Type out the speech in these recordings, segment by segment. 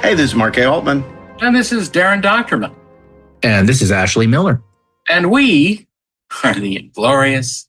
Hey, this is Mark A. Altman. And this is DAREN DOCHTERMAN. And this is Ashley Miller. And we are the Inglorious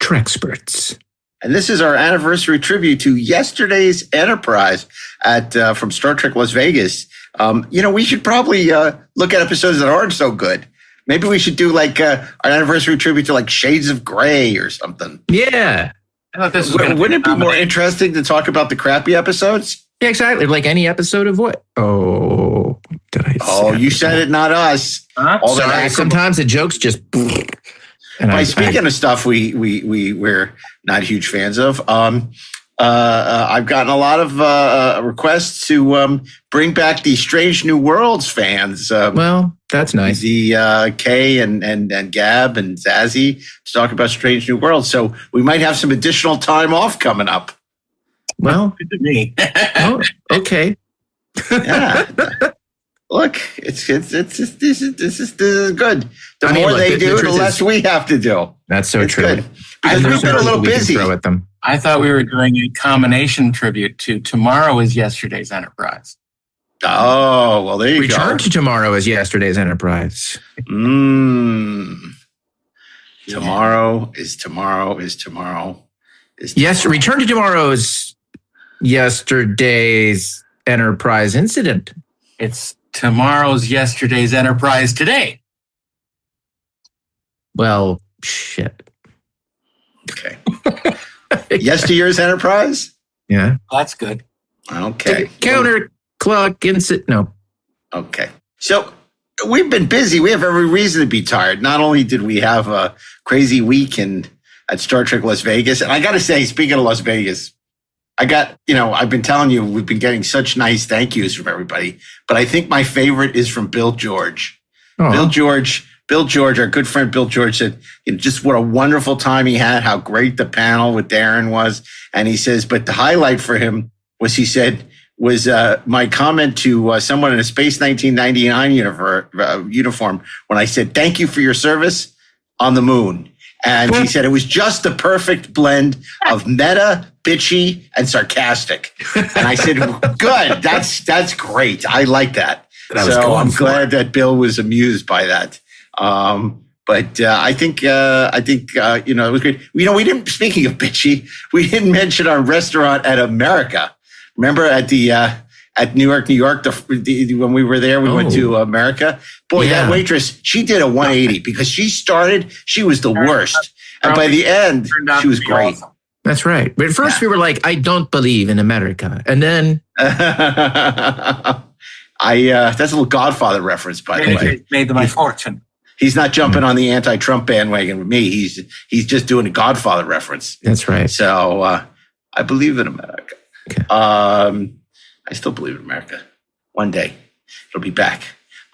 Treksperts. And this is our anniversary tribute to yesterday's Enterprise from Star Trek Las Vegas. We should probably look at episodes that aren't so good. Maybe we should do like our anniversary tribute to like Shades of Grey or something. Yeah. I thought this was Wouldn't it be more interesting to talk about the crappy episodes? Yeah, exactly. Like any episode of what? Oh, did I? Oh, you said it, not us. Huh? All that Sorry, sometimes the jokes just. Speaking of stuff we're not huge fans of, I've gotten a lot of requests to bring back the Strange New Worlds fans. Well, that's nice. The Kay and Gab and Zazzy to talk about Strange New Worlds. So we might have some additional time off coming up. Well, good to me. oh, okay. Yeah. Look, this is good. The more they do, the less we have to do. That's so it's true. Good. Because we've been a little busy. Throw at them. I thought we were doing a combination tribute to Tomorrow is Yesterday's Enterprise. Oh, well, there you go. Return to Tomorrow is Yesterday's Enterprise. Tomorrow is tomorrow is tomorrow. Yes, Return to Tomorrow is Yesterday's Enterprise incident. It's Tomorrow's Yesterday's Enterprise today. Well, shit. Okay. Yesteryear's Enterprise? Yeah. That's good. Okay. Counter clock incident. No. Okay. So we've been busy. We have every reason to be tired. Not only did we have a crazy weekend at Star Trek Las Vegas, and I got to say, speaking of Las Vegas, I've been telling you, we've been getting such nice thank yous from everybody, but I think my favorite is from Bill George. Oh. Bill George, our good friend Bill George said, just what a wonderful time he had, how great the panel with Darren was. And he says, but the highlight for him was, my comment to someone in a Space 1999 uniform when I said, thank you for your service on the moon. And he said it was just the perfect blend of meta, bitchy, and sarcastic. And I said, good, that's great. I like that. So I'm glad that Bill was amused by that. But I think it was great. We didn't, speaking of bitchy, we didn't mention our restaurant at America. Remember at New York, when we were there, we went to America. Boy, that waitress, she did a 180 because she was the worst. And by the end, she was great. Awesome. That's right. But at first we were like, I don't believe in America. And then. That's a little Godfather reference, by the way. Made my fortune. He's not jumping on the anti-Trump bandwagon with me. He's just doing a Godfather reference. That's right. So I believe in America. Okay. I still believe in America. One day it'll be back.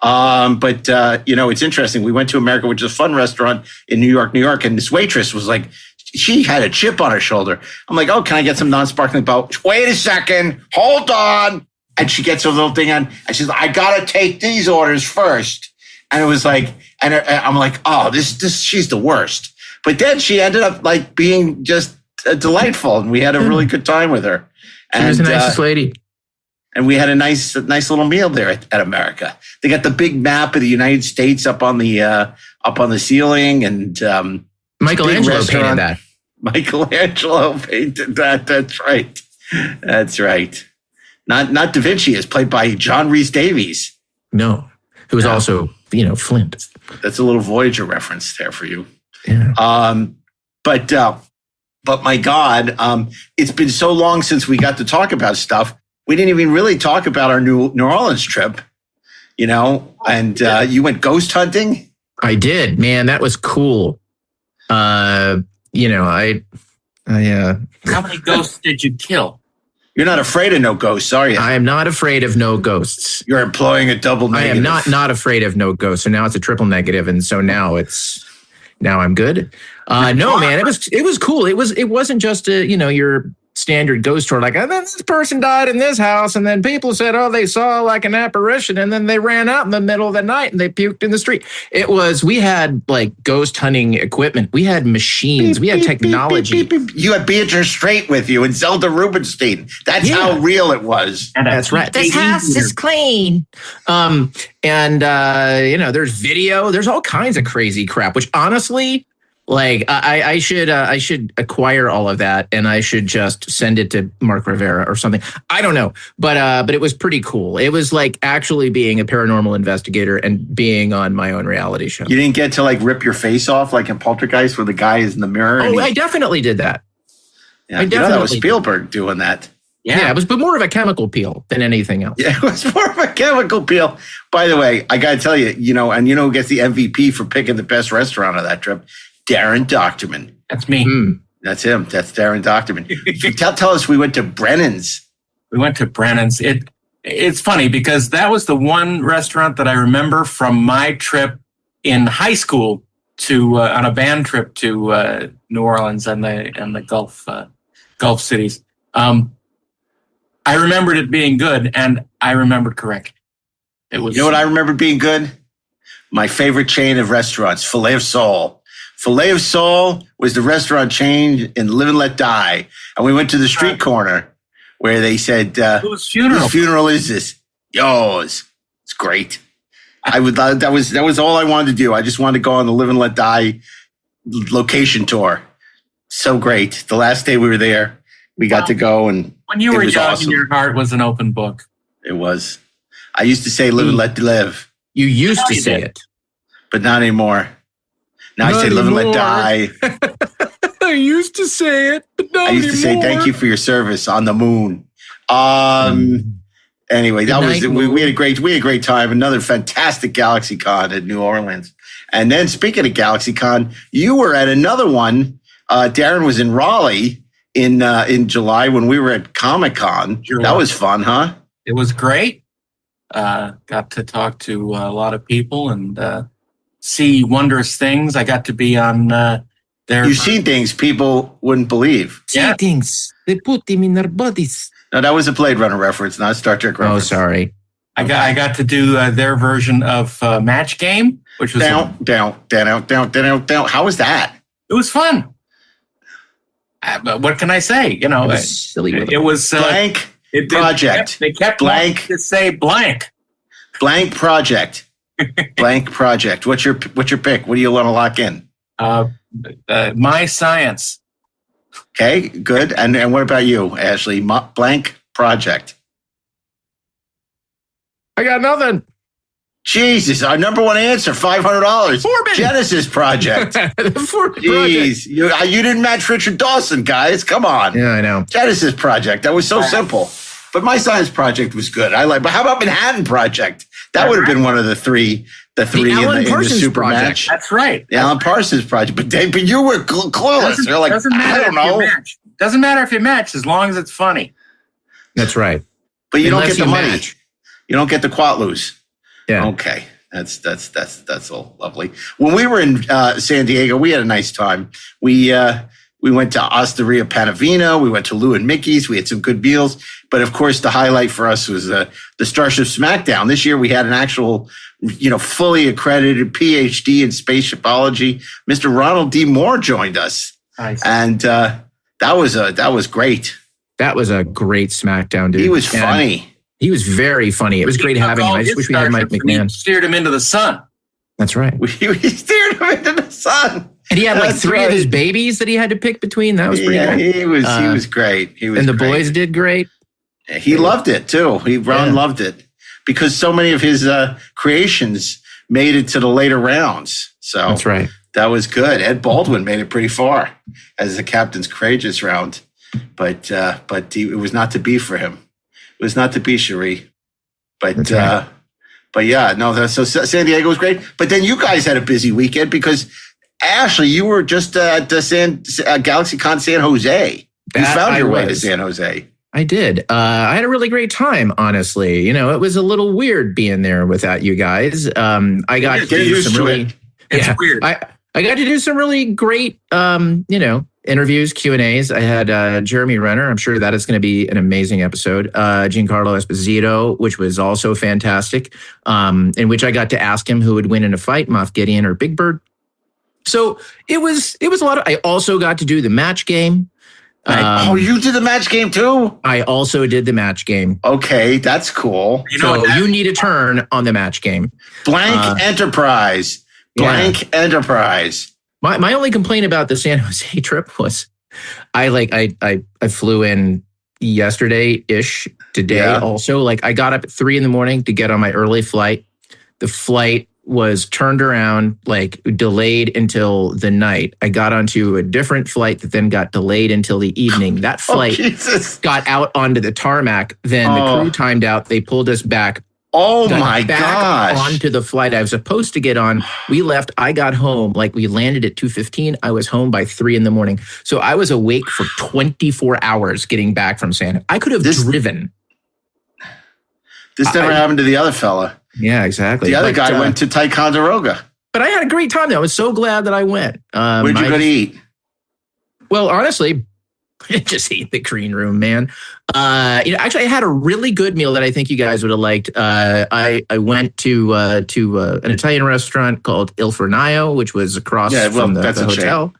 But it's interesting. We went to America, which is a fun restaurant in New York. And this waitress was like, she had a chip on her shoulder. I'm like, oh, can I get some non-sparkling bottle? Wait a second. Hold on. And she gets her little thing on. And she's like, I got to take these orders first. And it was like, and I'm like, oh, this, she's the worst. But then she ended up like being just delightful. And we had a really good time with her. She was the nicest lady. And we had a nice little meal there at America. They got the big map of the United States up on the ceiling, and Michelangelo painted that. Michelangelo painted that. That's right. That's right. Not Da Vinci, is played by John Rhys Davies. No, who was also Flint. That's a little Voyager reference there for you. Yeah. But my God, it's been so long since we got to talk about stuff. We didn't even really talk about our New Orleans trip. and you went ghost hunting. I did, man. That was cool. How many ghosts did you kill? You're not afraid of no ghosts, are you? I am not afraid of no ghosts. You're employing a double negative. I am not afraid of no ghosts. So now it's a triple negative, and so now I'm good. No, man, it was cool. It wasn't just your standard ghost story, like, and then this person died in this house, and then people said, oh, they saw like an apparition, and then they ran out in the middle of the night and they puked in the street. We had like ghost hunting equipment. We had machines. We had technology. You had Beatrice Straight with you and Zelda Rubinstein. That's how real it was. And that's right. This house is clean. There's video. There's all kinds of crazy crap, which honestly, like I should acquire all of that, and I should just send it to Mark Rivera or something. I don't know, but it was pretty cool. It was like actually being a paranormal investigator and being on my own reality show. You didn't get to like rip your face off like in Poltergeist, where the guy is in the mirror. Oh, I definitely did that. Yeah, that was Spielberg doing that. Yeah, it was more of a chemical peel than anything else. Yeah, it was more of a chemical peel. By the way, I got to tell you, who gets the MVP for picking the best restaurant of that trip? DAREN DOCHTERMAN. That's me. That's him. That's DAREN DOCHTERMAN. Tell us, we went to Brennan's. We went to Brennan's. It's funny because that was the one restaurant that I remember from my trip in high school to on a band trip to New Orleans and the Gulf cities. I remembered it being good, and I remembered correctly. It was. You know what I remember being good? My favorite chain of restaurants, Filet of Soul. Filet of Soul was the restaurant chain in Live and Let Die. And we went to the street corner where they said, whose funeral is this? Yours. It's great. That was all I wanted to do. I just wanted to go on the Live and Let Die location tour. So great. The last day we were there, we got to go, and when you were young, awesome. Your heart was an open book. It was. I used to say live and let live. You used to say it. But not anymore. Now I say live and let die. I used to say it, but not anymore. I used to say thank you for your service on the moon. Anyway, we had a great time. Another fantastic GalaxyCon at New Orleans. And then speaking of GalaxyCon, you were at another one. DAREN was in Raleigh in July when we were at Comic-Con. Sure. That was fun, huh? It was great. Got to talk to a lot of people and see wondrous things. I got to be on their... You've seen things people wouldn't believe. See things. They put them in their bodies. No, that was a Blade Runner reference, not a Star Trek reference. Oh, sorry. I got to do their version of Match Game, which was... Down. How was that? It was fun. But what can I say? It was blank project. They kept blank to say blank. Blank project. Blank project. What's your pick? What do you want to lock in? My Science. Okay, good. And what about you, Ashley? Blank project. I got nothing. Jesus, our number one answer, $500. Forbin. Genesis Project. Jeez, you didn't match Richard Dawson, guys. Come on. Yeah, I know. Genesis Project. That was so simple. But My Science Project was good. But how about Manhattan Project? That would have been one of the three in the super project. match. That's right. The Alan Parsons Project. But you were clueless. You're like, I don't know. Doesn't matter if you match as long as it's funny. That's right. But you don't get the money. Match. You don't get the Quatloos. Yeah. Okay. That's all lovely. When we were in San Diego, we had a nice time. We went to Osteria Panavino. We went to Lou and Mickey's. We had some good meals. But of course, the highlight for us was the Starship Smackdown. This year, we had an actual, fully accredited PhD in spaceshipology. Mr. Ronald D. Moore joined us, and that was great. That was a great Smackdown, dude. He was funny. He was very funny. It was great having him. I just wish we had Mike McMahon. Steered him into the sun. That's right. We steered him into the sun. And he had like three of his babies that he had to pick between. That was pretty good. He was great. And the boys did great. He loved it too. Ron loved it because so many of his creations made it to the later rounds. So that's right. That was good. Ed Baldwin made it pretty far as the Captain's Courageous round, but it was not to be for him. It was not to be, Cherie. But But yeah, no, so San Diego was great. But then you guys had a busy weekend because Ashley, you were just at the GalaxyCon San Jose. You found your way to San Jose. I did. I had a really great time, honestly. You know, it was a little weird being there without you guys. I got to do some really, weird. I got to do some really great, interviews, Q&As. I had Jeremy Renner. I'm sure that is going to be an amazing episode. Giancarlo Esposito, which was also fantastic, in which I got to ask him who would win in a fight, Moff Gideon or Big Bird. So it was a lot of. I also got to do the match game. You did the match game too? I also did the match game. Okay, that's cool. You need a turn on the match game. Blank Enterprise. Blank Enterprise. My only complaint about the San Jose trip was I flew in yesterday-ish today. Yeah. Also, like I got up at 3 a.m. to get on my early flight. The flight was turned around, like delayed until the night. I got onto a different flight that then got delayed until the evening. That flight got out onto the tarmac. Then the crew timed out. They pulled us back. Oh my gosh. Onto the flight I was supposed to get on. We left. I got home. Like we landed at 2:15. I was home by 3 a.m. So I was awake for 24 hours getting back from San. I could have driven. This never happened to the other fella. Yeah, exactly. The other guy went to Ticonderoga. But I had a great time, though. I was so glad that I went. Where'd you go to eat? Well, honestly, just eat the green room, man. Actually, I had a really good meal that I think you guys would have liked. I went to an Italian restaurant called Il Fornaio, which was across from the hotel.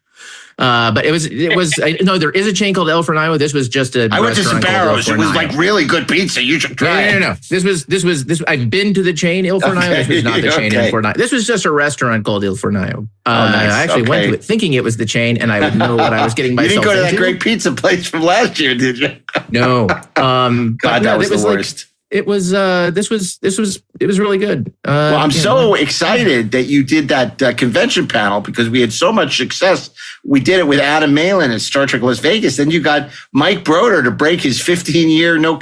But it was no, there is a chain called El Fornaio. This was just a. I went to Sbarro's. It was like really good pizza. You should try it. No. This was. I've been to the chain Il Fornaio. Okay. This was not the chain Il Fornaio. This was just a restaurant called Il Fornaio. Nice. I actually went to it thinking it was the chain, and I would know what I was getting myself into. You didn't go to that great pizza place from last year, did you? No. God, that was the worst. It was really good. Well, I'm so excited that you did that convention panel because we had so much success. We did it with Adam Malin at Star Trek Las Vegas. Then you got Mike Broder to break his 15-year no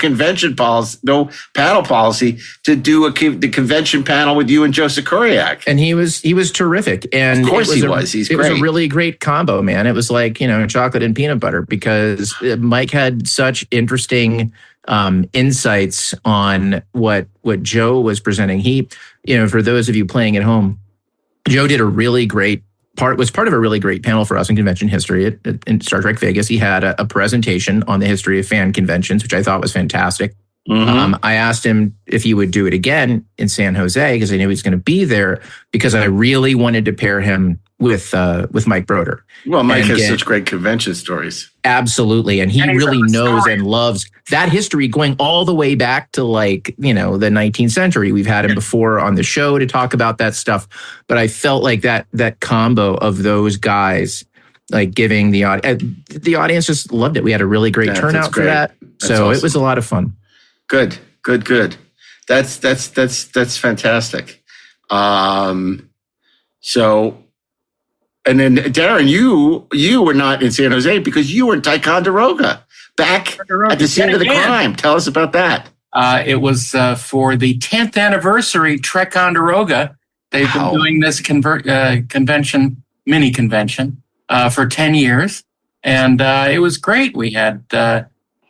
panel policy to do the convention panel with you and Joe Sikoriak. And he was terrific. And of course he was. He's great. It was a really great combo, man. It was like, chocolate and peanut butter because Mike had such interesting insights on what Joe was presenting. He, for those of you playing at home, Joe did a really great was part of a really great panel for us in convention history in Star Trek Vegas. He had a presentation on the history of fan conventions, which I thought was fantastic. Mm-hmm. I asked him if he would do it again in San Jose because I knew he was going to be there because I really wanted to pair him with Mike Broder. Well, Mike has such great convention stories. Absolutely. And he really knows and loves that history going all the way back to the 19th century. We've had him before on the show to talk about that stuff. But I felt like that combo of those guys, like giving the audience just loved it. We had a really great turnout for that. So awesome. It was a lot of fun. Good. That's fantastic. And then Darren, you were not in San Jose because you were in Ticonderoga, back at the scene of the crime. Tell us about that. It was for the 10th anniversary Trekonderoga. They've been doing this mini convention, for 10 years. And it was great. We had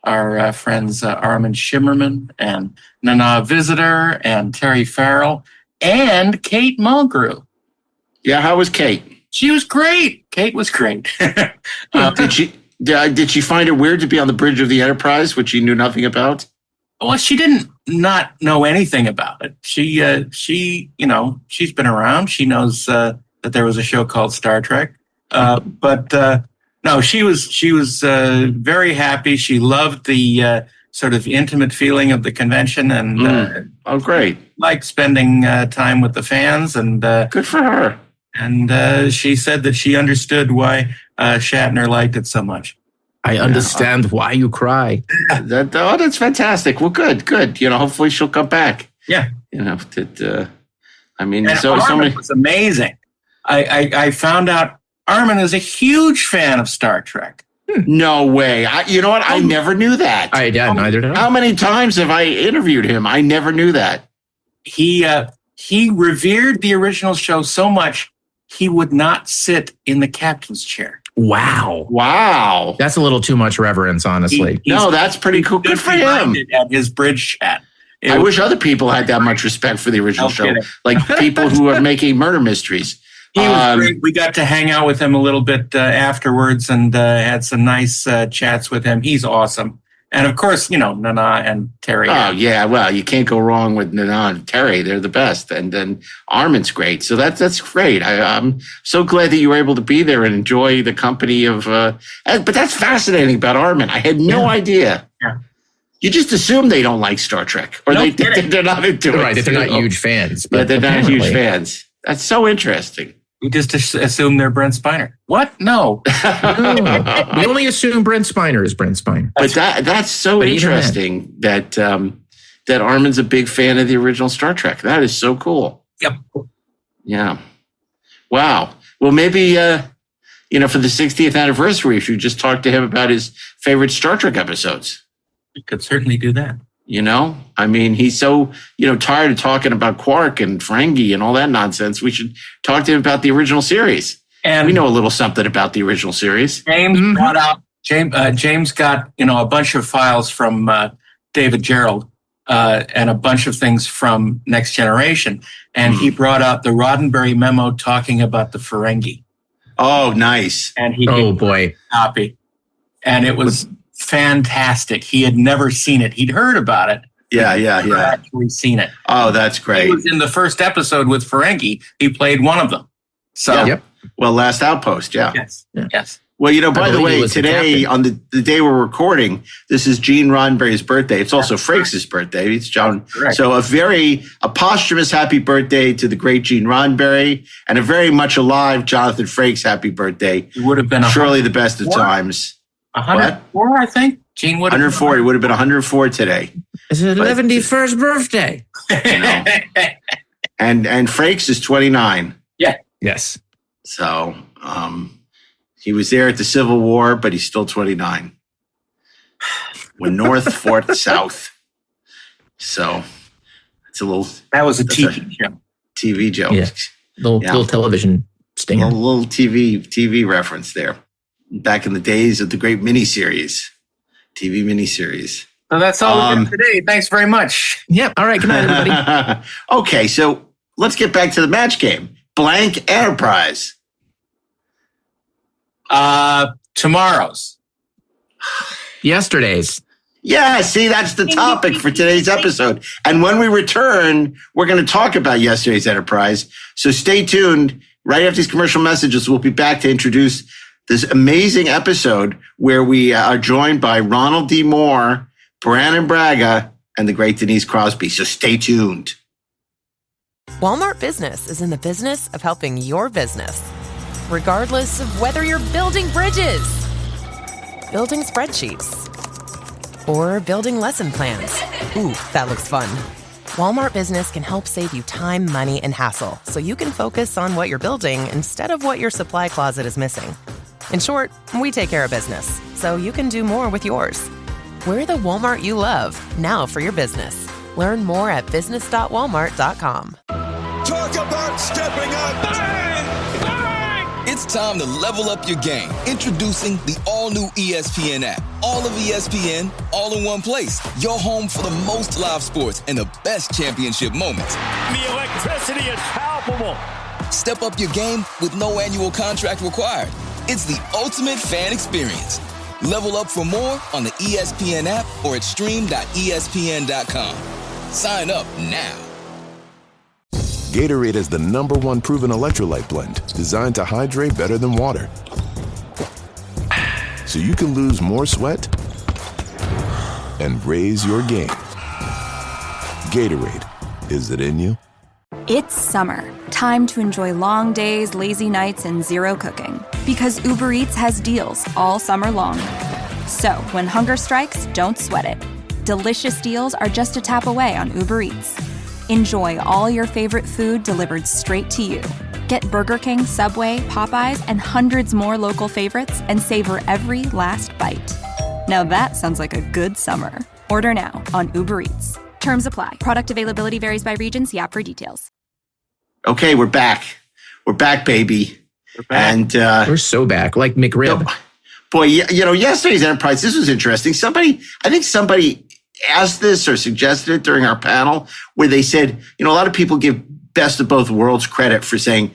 our friends Armin Shimmerman and Nana Visitor and Terry Farrell and Kate Mulgrew. Yeah, how was Kate? She was great. Kate was great. Did she find it weird to be on the bridge of the Enterprise, which she knew nothing about? Well, she didn't not know anything about it. She's been around. She knows that there was a show called Star Trek. No, she was very happy. She loved the sort of intimate feeling of the convention, and great! Liked spending time with the fans. And good for her. And she said that she understood why Shatner liked it so much. I understand why you cry. That's fantastic. Well, good. Hopefully she'll come back. Yeah. Armin was amazing. I found out Armin is a huge fan of Star Trek. No way. You know what? I never knew that. Neither did I. How many times have I interviewed him? I never knew that. he revered the original show so much he would not sit in the captain's chair. Wow. That's a little too much reverence, honestly. No, that's pretty cool. Good for him. At his bridge chat. I wish other people had that much respect for the original show, like people who are making murder mysteries. He was great. We got to hang out with him a little bit afterwards and had some nice chats with him. He's awesome. And of course, Nana and Terry. Oh, yeah. Well, you can't go wrong with Nana and Terry. They're the best. And then Armin's great. So that's great. I'm so glad that you were able to be there and enjoy the company of. But that's fascinating about Armin. I had no idea. Yeah. You just assume they don't like Star Trek, or they're not into it. Right, that they're not huge fans. But they're not huge fans. That's so interesting. We just assume they're Brent Spiner. What? No. We only assume Brent Spiner is Brent Spiner. But that's so interesting that Armin's a big fan of the original Star Trek. That is so cool. Yep. Yeah. Wow. Well, maybe for the 60th anniversary, we should just talk to him about his favorite Star Trek episodes. We could certainly do that. I mean, he's so, tired of talking about Quark and Ferengi and all that nonsense. We should talk to him about the original series. And we know a little something about the original series. James brought out, James got, a bunch of files from David Gerald and a bunch of things from Next Generation. And he brought out the Roddenberry memo talking about the Ferengi. Oh, nice. And he boy. Copy. And it was fantastic. He had never seen it. He'd heard about it. Yeah. Actually seen it. Oh, that's great. He was in the first episode with Ferengi. He played one of them. So, Yep. Well, Last Outpost. Yeah. Yes. Well, by the way, today on the day we're recording, this is Gene Roddenberry's birthday. It's also Frakes' birthday. It's John. Correct. So a posthumous happy birthday to the great Gene Roddenberry, and a very much alive Jonathan Frakes happy birthday. He would have been surely the best of times. 104, I think. Gene would have 104. He would have been 104 today. It's his 11th birthday. And Frakes is 29. Yeah. Yes. So he was there at the Civil War, but he's still 29. When North fought South. So it's a little. That was a TV show. TV joke. Yeah. Little television stinger. Little TV reference there. Back in the days of the great TV miniseries. So that's all we got today. Thanks very much. Yep. All right. Good night, everybody. Okay, so let's get back to the match game. Blank Enterprise. Tomorrow's. Yesterday's. Yeah, see, that's the topic for today's episode. And when we return, we're going to talk about yesterday's Enterprise. So stay tuned. Right after these commercial messages, we'll be back to introduce this amazing episode where we are joined by Ronald D. Moore, Brandon Braga, and the great Denise Crosby. So stay tuned. Walmart Business is in the business of helping your business. Regardless of whether you're building bridges, building spreadsheets, or building lesson plans. Ooh, that looks fun. Walmart Business can help save you time, money, and hassle so you can focus on what you're building instead of what your supply closet is missing. In short, we take care of business, so you can do more with yours. We're the Walmart you love, now for your business. Learn more at business.walmart.com. Talk about stepping up! Bang! Bang! It's time to level up your game. Introducing the all-new ESPN app. All of ESPN, all in one place. Your home for the most live sports and the best championship moments. The electricity is palpable. Step up your game with no annual contract required. It's the ultimate fan experience. Level up for more on the ESPN app or at stream.espn.com. Sign up now. Gatorade is the #1 proven electrolyte blend designed to hydrate better than water. So you can lose more sweat and raise your game. Gatorade, is it in you? It's summer. Time to enjoy long days, lazy nights, and zero cooking. Because Uber Eats has deals all summer long. So when hunger strikes, don't sweat it. Delicious deals are just a tap away on Uber Eats. Enjoy all your favorite food delivered straight to you. Get Burger King, Subway, Popeyes, and hundreds more local favorites and savor every last bite. Now that sounds like a good summer. Order now on Uber Eats. Terms apply. Product availability varies by region. See app for details. Okay, we're back. We're back, baby. We're back. And We're so back, like McRib. boy, yesterday's Enterprise, this was interesting. I think somebody asked this or suggested it during our panel where they said, a lot of people give Best of Both Worlds credit for saying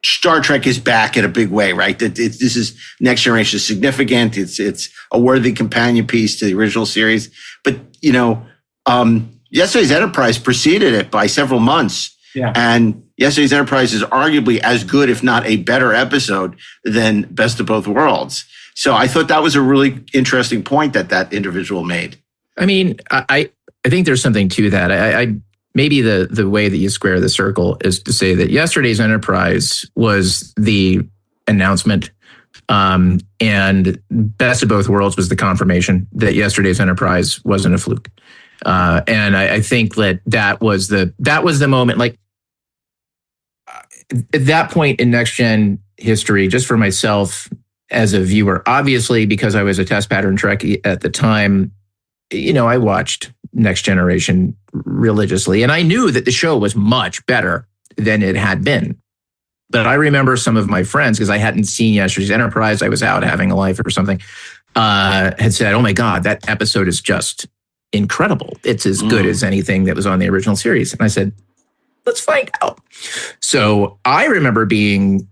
Star Trek is back in a big way, right? That this is Next Generation is significant. It's a worthy companion piece to the original series. But, yesterday's Enterprise preceded it by several months. Yeah. And yesterday's Enterprise is arguably as good, if not a better episode than Best of Both Worlds. So I thought that was a really interesting point that individual made. I mean, I think there's something to that. I maybe the way that you square the circle is to say that yesterday's Enterprise was the announcement, and Best of Both Worlds was the confirmation that yesterday's Enterprise wasn't a fluke. And I think that was the moment. Like at that point in Next Gen history, just for myself as a viewer, obviously because I was a test pattern Trekkie at the time, I watched Next Generation religiously, and I knew that the show was much better than it had been. But I remember some of my friends, because I hadn't seen yesterday's Enterprise, I was out having a life or something, had said, "Oh my God, that episode is just incredible. It's as good as anything that was on the original series." And I said, "Let's find out." So I remember being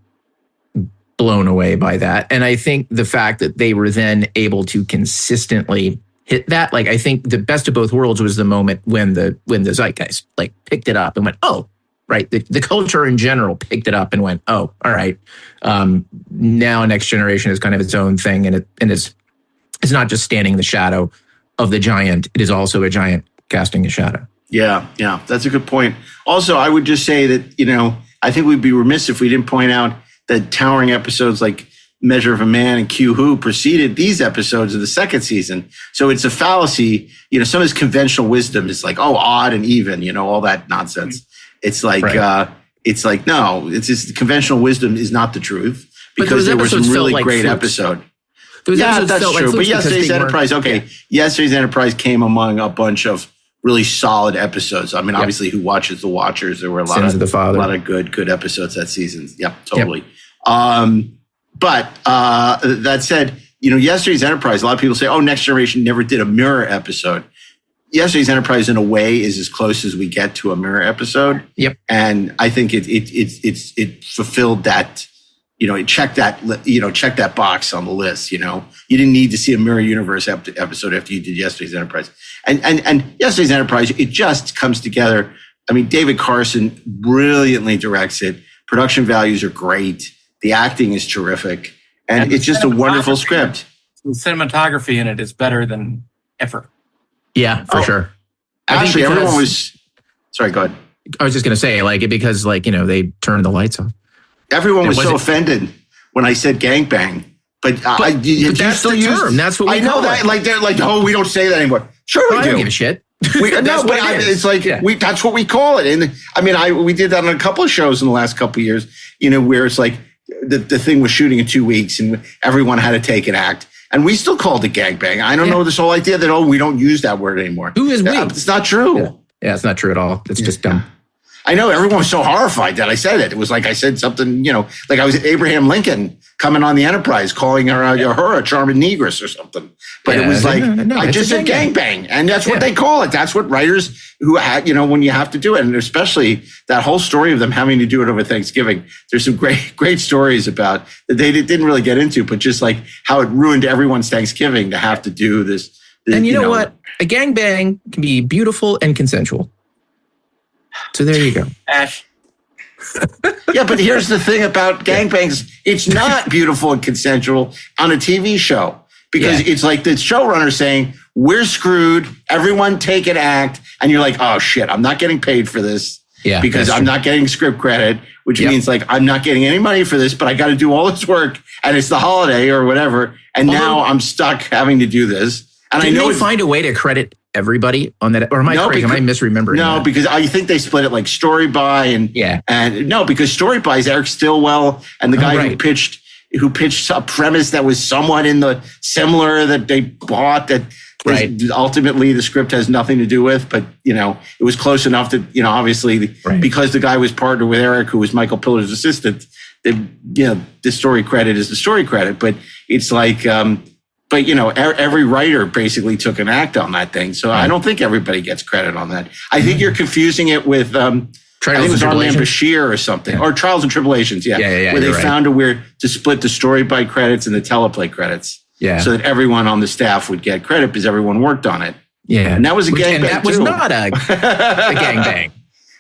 blown away by that. And I think the fact that they were then able to consistently hit that, like, I think the Best of Both Worlds was the moment when the zeitgeist like picked it up and went, "Oh, right." The culture in general picked it up and went, "Oh, all right." Now Next Generation is kind of its own thing, and it's not just standing in the shadow of the giant. It is also a giant casting a shadow. Yeah, that's a good point. Also, I would just say that, I think we'd be remiss if we didn't point out that towering episodes like Measure of a Man and Q Who preceded these episodes of the second season. So it's a fallacy. Some of this conventional wisdom is like, odd and even, all that nonsense. It's like, right. No, it's just conventional wisdom is not the truth, because there were some really great episodes. Yeah, that's true. But yesterday's Enterprise, yesterday's Enterprise came among a bunch of really solid episodes. I mean, obviously, who watches The Watchers? There were a lot of good episodes that season. Yeah, totally. Yep. But that said, yesterday's Enterprise, a lot of people say, Next Generation never did a mirror episode. Yesterday's Enterprise, in a way, is as close as we get to a mirror episode. Yep. And I think it fulfilled that. It checked that box on the list. You didn't need to see a mirror universe episode after you did yesterday's Enterprise. And yesterday's Enterprise, it just comes together. I mean, David Carson brilliantly directs it. Production values are great. The acting is terrific. And it's just a wonderful script. The cinematography in it is better than ever. Yeah, for sure. Actually, everyone was... Sorry, go ahead. I was just going to say, because they turned the lights off. Everyone was so offended when I said gangbang. But that's the term. That's what we call that. It. Like, they're like, we don't say that anymore. Sure we do. I don't give a shit. It's like, that's what we call it. And I mean, we did that on a couple of shows in the last couple of years, where it's like the thing was shooting in 2 weeks and everyone had to take an act. And we still called it gangbang. I don't know this whole idea that, we don't use that word anymore. Who is we? It's not true. Yeah, it's not true at all. It's just dumb. I know everyone was so horrified that I said it. It was like I said something, like I was Abraham Lincoln coming on the Enterprise, calling her a charming negress or something. But it was like, I just said gangbang. And that's what they call it. That's what writers who had, when you have to do it. And especially that whole story of them having to do it over Thanksgiving. There's some great stories about that they didn't really get into, but just like how it ruined everyone's Thanksgiving to have to do this. And you know what? A gangbang can be beautiful and consensual. So there you go. Ash. Yeah, but here's the thing about gangbangs. It's not beautiful and consensual on a TV show because it's like the showrunner saying, we're screwed. Everyone take an act. And you're like, oh, shit, I'm not getting paid for this because I'm not getting script credit, which means like I'm not getting any money for this, but I got to do all this work and it's the holiday or whatever. And now I'm stuck having to do this. And I know they find a way to credit everybody on that, or am I crazy? Am I misremembering? No, that? Because I think they split it like story by and no, because story by is Eric Stillwell and the guy who pitched who pitched a premise that was somewhat in the similar that they bought that ultimately the script has nothing to do with, but it was close enough that, obviously because the guy was partnered with Eric, who was Michael Pillar's assistant, the story credit is the story credit, but it's like, every writer basically took an act on that thing. So I don't think everybody gets credit on that. I think you're confusing it with, I think it was Armand Bashir or something, or Trials and Tribulations, where they found a way to split the story by credits and the teleplay credits, so that everyone on the staff would get credit because everyone worked on it. Yeah, and that was a gangbang. That was not a gangbang.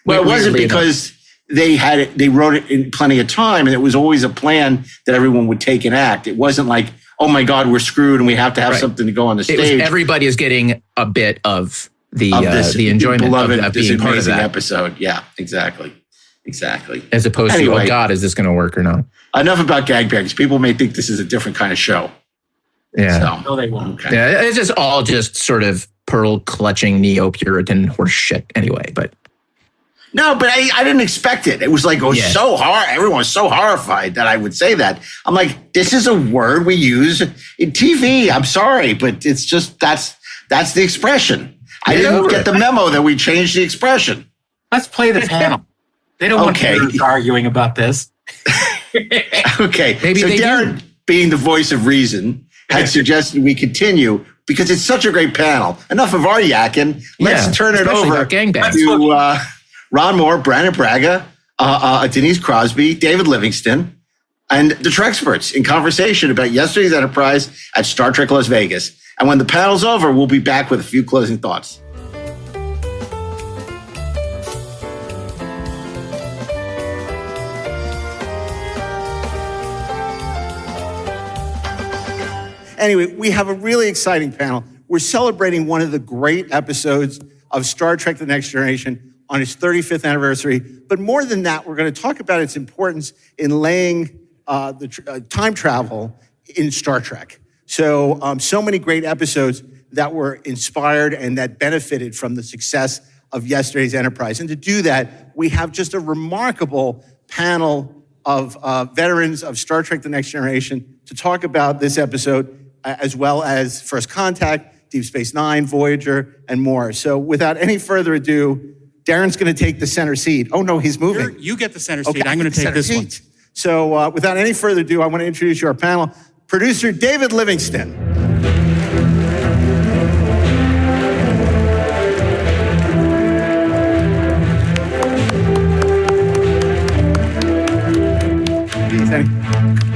Well, it wasn't because they wrote it in plenty of time, and it was always a plan that everyone would take an act. It wasn't like, oh my God, we're screwed and we have to have something to go on the stage. Everybody is getting a bit of the enjoyment of being part of that episode. Yeah, exactly. As opposed to, oh God, is this going to work or not? Enough about gangbangs. People may think this is a different kind of show. Yeah. No, they won't. Okay. Yeah, it's just all just sort of pearl-clutching neo-Puritan horse shit anyway, but... No, but I didn't expect it. It was like, so hard. Everyone was so horrified that I would say that. I'm like, this is a word we use in TV. I'm sorry, but it's just, that's the expression. I didn't get the memo that we changed the expression. Let's play the panel. They don't want to arguing about this. Okay. Maybe so they Darren, being the voice of reason, had suggested we continue because it's such a great panel. Enough of our yakking. Let's turn it over to Ron Moore, Brandon Braga, Denise Crosby, David Livingston, and the Treksperts in conversation about yesterday's Enterprise at Star Trek Las Vegas. And when the panel's over, we'll be back with a few closing thoughts. Anyway, we have a really exciting panel. We're celebrating one of the great episodes of Star Trek The Next Generation on its 35th anniversary. But more than that, we're going to talk about its importance in laying time travel in Star Trek. So many great episodes that were inspired and that benefited from the success of yesterday's Enterprise. And to do that, we have just a remarkable panel of veterans of Star Trek The Next Generation to talk about this episode, as well as First Contact, Deep Space Nine, Voyager, and more. So without any further ado, Darren's going to take the center seat. Oh, no, he's moving. You get the center seat. I'm going to take this one. So without any further ado, I want to introduce you to our panel. Producer David Livingston.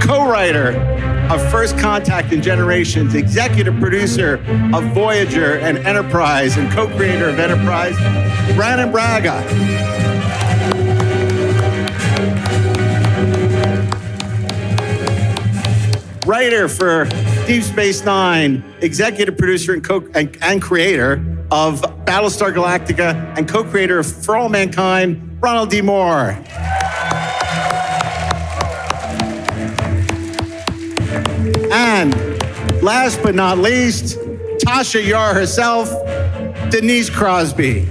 Co-writer of First Contact and Generations, executive producer of Voyager and Enterprise, and co-creator of Enterprise, Brandon Braga. Writer for Deep Space Nine, executive producer and creator of Battlestar Galactica, and co-creator of For All Mankind, Ronald D. Moore. And last but not least, Tasha Yar herself, Denise Crosby.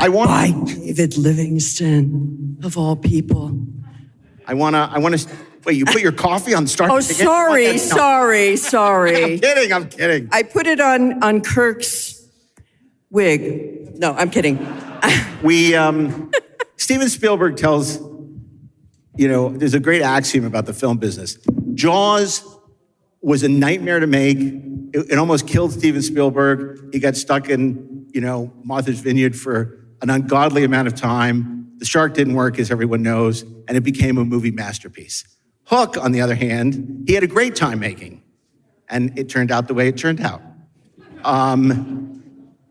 By David Livingston, of all people. I wanna. Wait, you put your coffee on Star Trek? Oh, sorry. I'm kidding. I put it on Kirk's wig. No, I'm kidding. Steven Spielberg tells, there's a great axiom about the film business. Jaws was a nightmare to make. It almost killed Steven Spielberg. He got stuck in, Martha's Vineyard for an ungodly amount of time. The shark didn't work, as everyone knows, and it became a movie masterpiece. Hook, on the other hand, he had a great time making, and it turned out the way it turned out.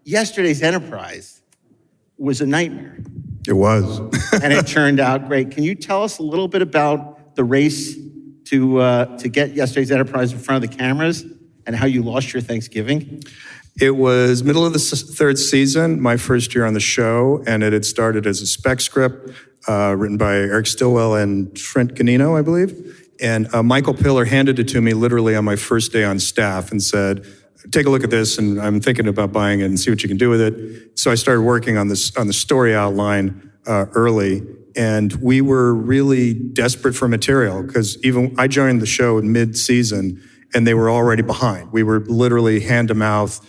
Yesterday's Enterprise was a nightmare. It was. And it turned out great. Can you tell us a little bit about the race to get yesterday's Enterprise in front of the cameras and how you lost your Thanksgiving? It was middle of the third season, my first year on the show, and it had started as a spec script written by Eric Stillwell and Trent Ganino, I believe. And Michael Pillar handed it to me literally on my first day on staff and said, take a look at this, and I'm thinking about buying it and see what you can do with it. So I started working on this, on the story outline early, and we were really desperate for material because even I joined the show in mid-season, and they were already behind. We were literally hand to mouth,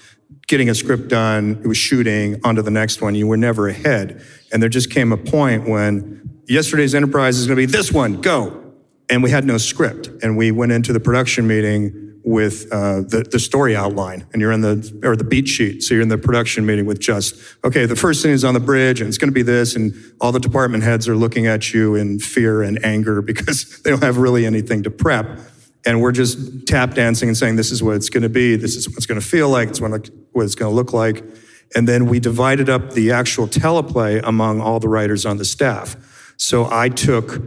getting a script done. It was shooting onto the next one. You were never ahead, and there just came a point when yesterday's Enterprise is going to be this one, go. And we had no script, and we went into the production meeting with the story outline, and you're in the beat sheet. So you're in the production meeting with just, okay, the first thing is on the bridge, and it's going to be this, and all the department heads are looking at you in fear and anger because they don't have really anything to prep. And we're just tap dancing and saying, this is what it's going to be, this is what it's going to feel like, it's what it's going to look like. And then we divided up the actual teleplay among all the writers on the staff. So I took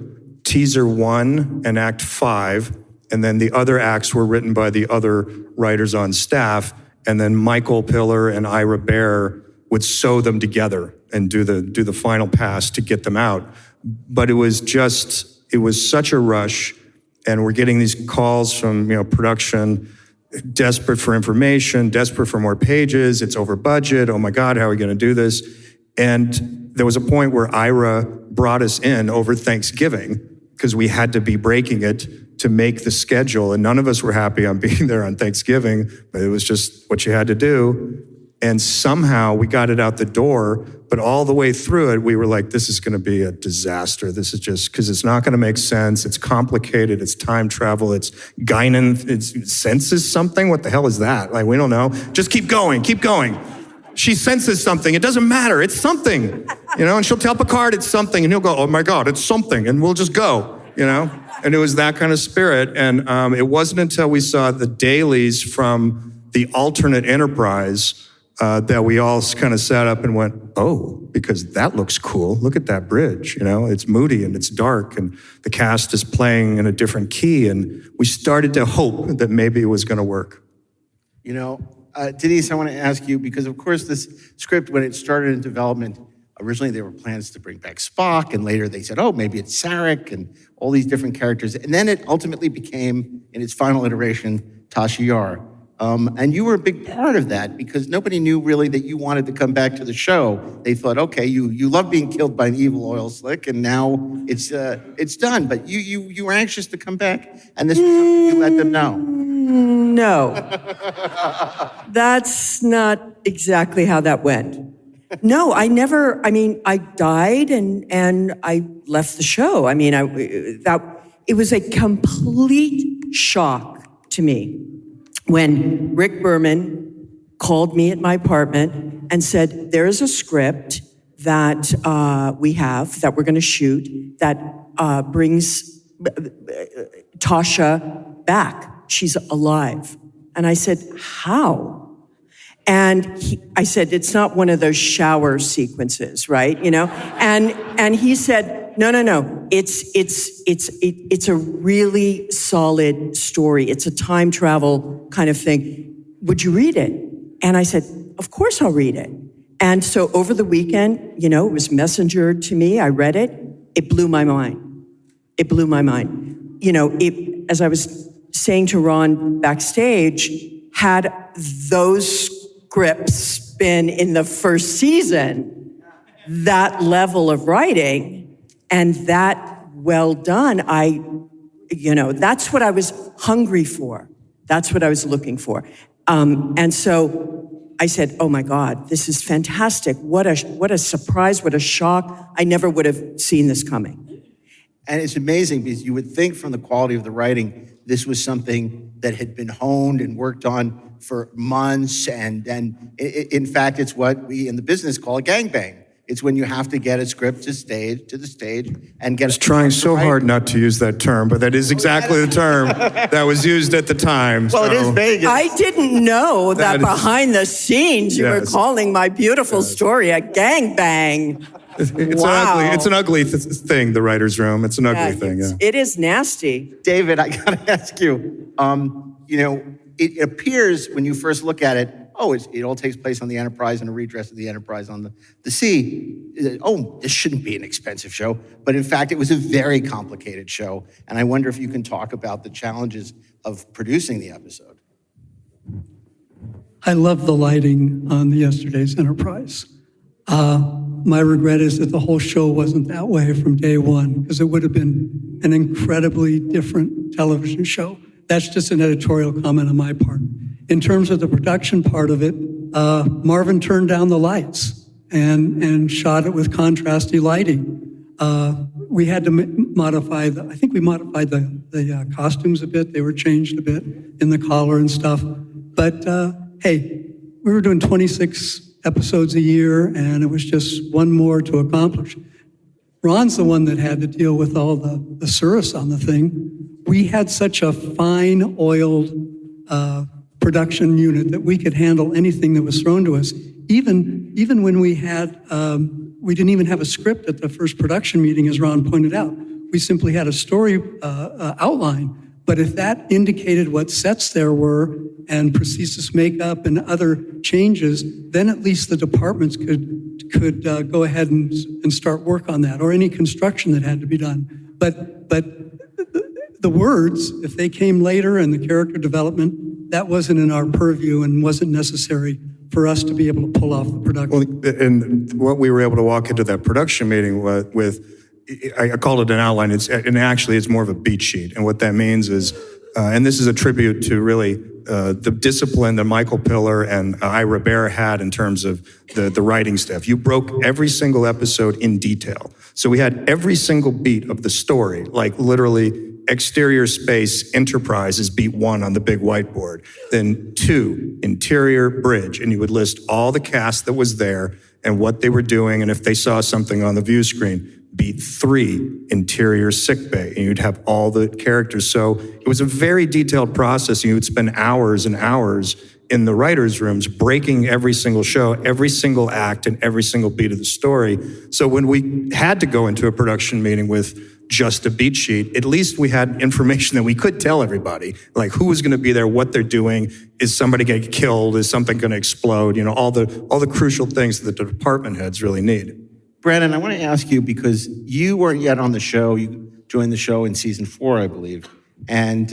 teaser 1 and act 5, and then the other acts were written by the other writers on staff, and then Michael Piller and Ira Bear would sew them together and do the final pass to get them out. But it was such a rush, and we're getting these calls from production, desperate for information, desperate for more pages, it's over budget, oh my God, how are we gonna do this? And there was a point where Ira brought us in over Thanksgiving because we had to be breaking it to make the schedule, and none of us were happy on being there on Thanksgiving, but it was just what you had to do. And somehow we got it out the door, but all the way through it, we were like, this is gonna be a disaster. This is just, because it's not gonna make sense, it's complicated, it's time travel, it's Guinan, it senses something, what the hell is that? Like, we don't know. Just keep going, keep going. She senses something, it doesn't matter, it's something, and she'll tell Picard it's something, and he'll go, oh my God, it's something, and we'll just go, And it was that kind of spirit, and it wasn't until we saw the dailies from the alternate Enterprise that we all kind of sat up and went, oh, because that looks cool. Look at that bridge, it's moody and it's dark and the cast is playing in a different key. And we started to hope that maybe it was going to work. Denise, I want to ask you, because of course this script, when it started in development, originally there were plans to bring back Spock, and later they said, oh, maybe it's Sarek and all these different characters. And then it ultimately became, in its final iteration, Tasha Yar. And you were a big part of that because nobody knew really that you wanted to come back to the show. They thought, okay, you love being killed by an evil oil slick, and now it's done. But you were anxious to come back, and this was something you let them know. No, that's not exactly how that went. No, I died and I left the show. It was a complete shock to me when Rick Berman called me at my apartment and said, there is a script that we have that we're going to shoot that brings Tasha back. She's alive. And I said, how? And I said, it's not one of those shower sequences, right? And he said, no. It's a really solid story. It's a time travel kind of thing. Would you read it? And I said, of course I'll read it. And so over the weekend, it was messengered to me. I read it. It blew my mind. It blew my mind. As I was saying to Ron backstage, had those scripts been in the first season, that level of writing and that well done, that's what I was hungry for. That's what I was looking for. And so I said, oh my God, this is fantastic. What a surprise, what a shock. I never would have seen this coming. And it's amazing because you would think from the quality of the writing, this was something that had been honed and worked on for months. And in fact, it's what we in the business call a gangbang. It's when you have to get a script to the stage and get. I was trying so hard not to use that term, but that is exactly the term that was used at the time. Well, it is Vegas. I didn't know that behind the scenes you were calling my beautiful story a gangbang. It's an ugly thing, the writer's room. It's an ugly thing. Yeah. It is nasty. David, I gotta ask you, it appears when you first look at it, it all takes place on the Enterprise and a redress of the Enterprise on the sea. This shouldn't be an expensive show. But in fact, it was a very complicated show. And I wonder if you can talk about the challenges of producing the episode. I love the lighting on the Yesterday's Enterprise. My regret is that the whole show wasn't that way from day one, because it would have been an incredibly different television show. That's just an editorial comment on my part. In terms of the production part of it, Marvin turned down the lights and shot it with contrasty lighting. We had to modify the costumes a bit. They were changed a bit in the collar and stuff. But hey, we were doing 26 episodes a year, and it was just one more to accomplish. Ron's the one that had to deal with all the Cirrus on the thing. We had such a fine oiled production unit that we could handle anything that was thrown to us. Even when we had, we didn't even have a script at the first production meeting, as Ron pointed out. We simply had a story outline. But if that indicated what sets there were and prosthesis makeup and other changes, then at least the departments could go ahead and start work on that, or any construction that had to be done. But the words, if they came later, and the character development, that wasn't in our purview and wasn't necessary for us to be able to pull off the production. Well, and what we were able to walk into that production meeting with, I called it an outline, and actually it's more of a beat sheet. And what that means is, and this is a tribute to really the discipline that Michael Piller and Ira Bear had in terms of the writing staff. You broke every single episode in detail. So we had every single beat of the story, like literally exterior space, Enterprise is beat 1 on the big whiteboard. Then 2, interior bridge, and you would list all the cast that was there and what they were doing, and if they saw something on the view screen. Beat 3, interior sickbay, and you'd have all the characters. So it was a very detailed process, and you would spend hours and hours in the writers' rooms breaking every single show, every single act, and every single beat of the story. So when we had to go into a production meeting with just a beat sheet, at least we had information that we could tell everybody, like who was going to be there, what they're doing, is somebody going to get killed, is something going to explode, you know, all the crucial things that the department heads really need. Brandon, I want to ask you, because you weren't yet on the show. You joined the show in season 4, I believe. And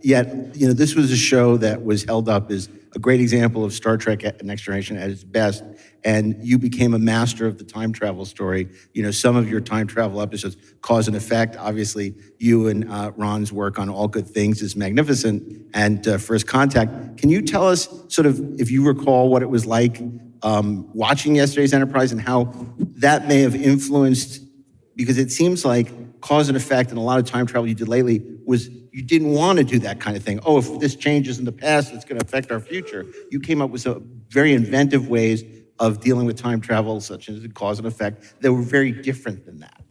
yet, you know, this was a show that was held up as a great example of Star Trek Next Generation at its best. And you became a master of the time travel story. You know, some of your time travel episodes, Cause and Effect, obviously you and Ron's work on All Good Things is magnificent. And First Contact. Can you tell us sort of, if you recall, what it was like watching Yesterday's Enterprise and how that may have influenced, because it seems like Cause and Effect and a lot of time travel you did lately was you didn't want to do that kind of thing. Oh, if this changes in the past, it's going to affect our future. You came up with some very inventive ways of dealing with time travel, such as Cause and Effect, that were very different than that.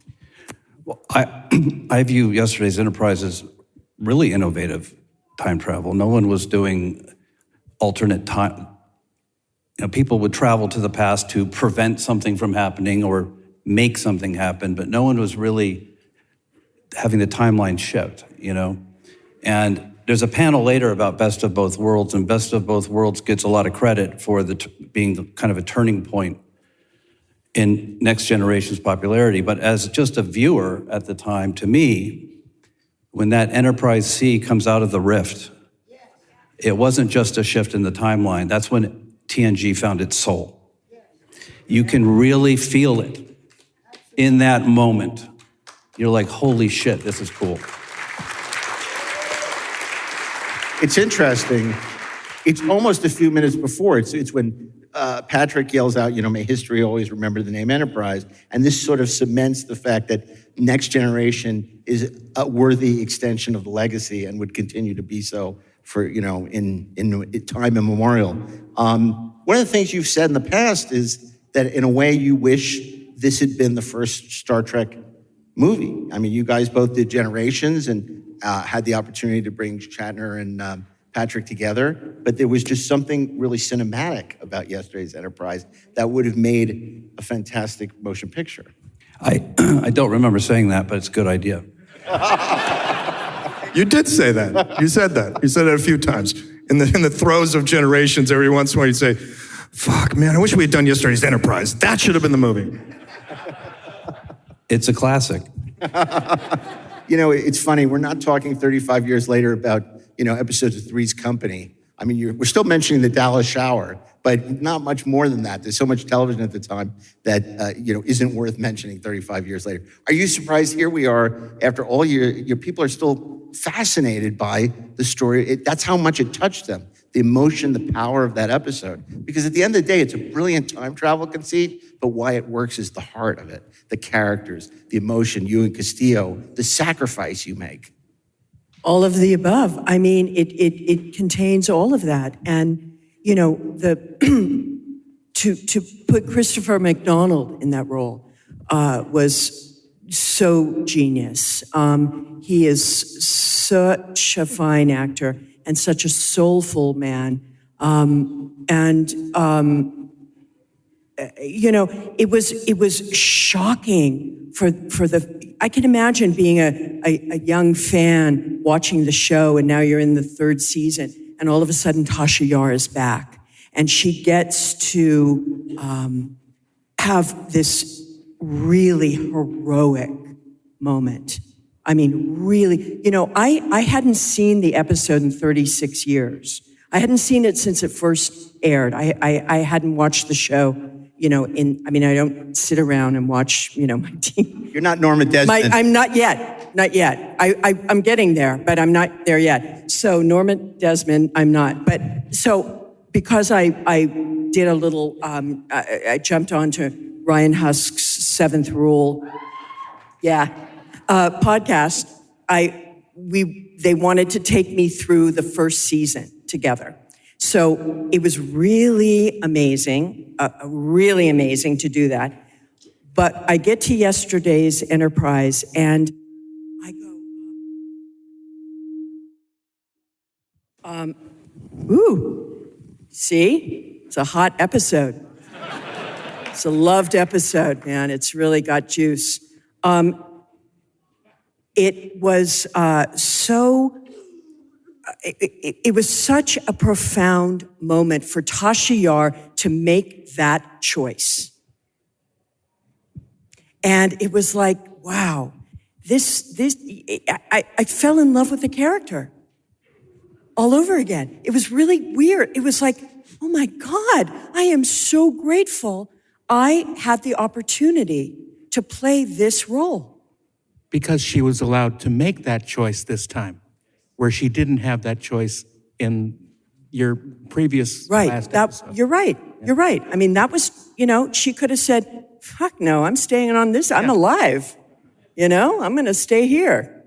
Well, I view Yesterday's Enterprise as really innovative time travel. No one was doing alternate time. You know, people would travel to the past to prevent something from happening or make something happen, but no one was really having the timeline shift, you know? And there's a panel later about Best of Both Worlds, and Best of Both Worlds gets a lot of credit for being kind of a turning point in Next Generation's popularity. But as just a viewer at the time, to me, when that Enterprise C comes out of the rift, it wasn't just a shift in the timeline. That's when TNG found its soul. You can really feel it in that moment. You're like, holy shit, this is cool. It's interesting. It's almost a few minutes before. It's when Patrick yells out, you know, may history always remember the name Enterprise. And this sort of cements the fact that Next Generation is a worthy extension of the legacy and would continue to be so for, you know, in time immemorial. One of the things you've said in the past is that in a way you wish this had been the first Star Trek movie. I mean, you guys both did Generations and had the opportunity to bring Shatner and Patrick together, but there was just something really cinematic about Yesterday's Enterprise that would have made a fantastic motion picture. I don't remember saying that, but it's a good idea. You did say that. You said that. You said it a few times. In the throes of Generations, every once in a while you'd say, fuck, man, I wish we had done Yesterday's Enterprise. That should have been the movie. It's a classic. You know, it's funny. We're not talking 35 years later about, you know, episodes of Three's Company. I mean, we're still mentioning the Dallas shower, but not much more than that. There's so much television at the time that, isn't worth mentioning 35 years later. Are you surprised here we are, after all your people are still fascinated by the story? That's how much it touched them, the emotion, the power of that episode. Because at the end of the day, it's a brilliant time travel conceit, but why it works is the heart of it, the characters, the emotion, you and Castillo, the sacrifice you make. All of the above. I mean, it contains all of that. And, to put Christopher McDonald in that role was so genius. He is such a fine actor and such a soulful man. It was shocking for I can imagine being a young fan watching the show, and now you're in the third season, and all of a sudden Tasha Yar is back, and she gets to have this really heroic moment. I mean, really, I hadn't seen the episode in 36 years. I hadn't seen it since it first aired. I hadn't watched the show, I don't sit around and watch, my team. You're not Norma Desmond. I'm not yet. I'm getting there, but I'm not there yet. So Norma Desmond, I'm not. But so because I did a little, I jumped onto Ryan Husk's Seventh Rule, podcast. They wanted to take me through the first season together. So it was really amazing to do that. But I get to yesterday's Enterprise and I go, see? It's a hot episode. It's a loved episode, man. It's really got juice. It was it was such a profound moment for Tasha Yar to make that choice. And it was like, wow, I fell in love with the character all over again. It was really weird. It was like, oh my God, I am so grateful I had the opportunity to play this role. Because she was allowed to make that choice this time, where she didn't have that choice in your previous last episode. You're right. Yeah. You're right. I mean, that was, she could have said, fuck no, I'm staying on this. I'm alive. I'm going to stay here.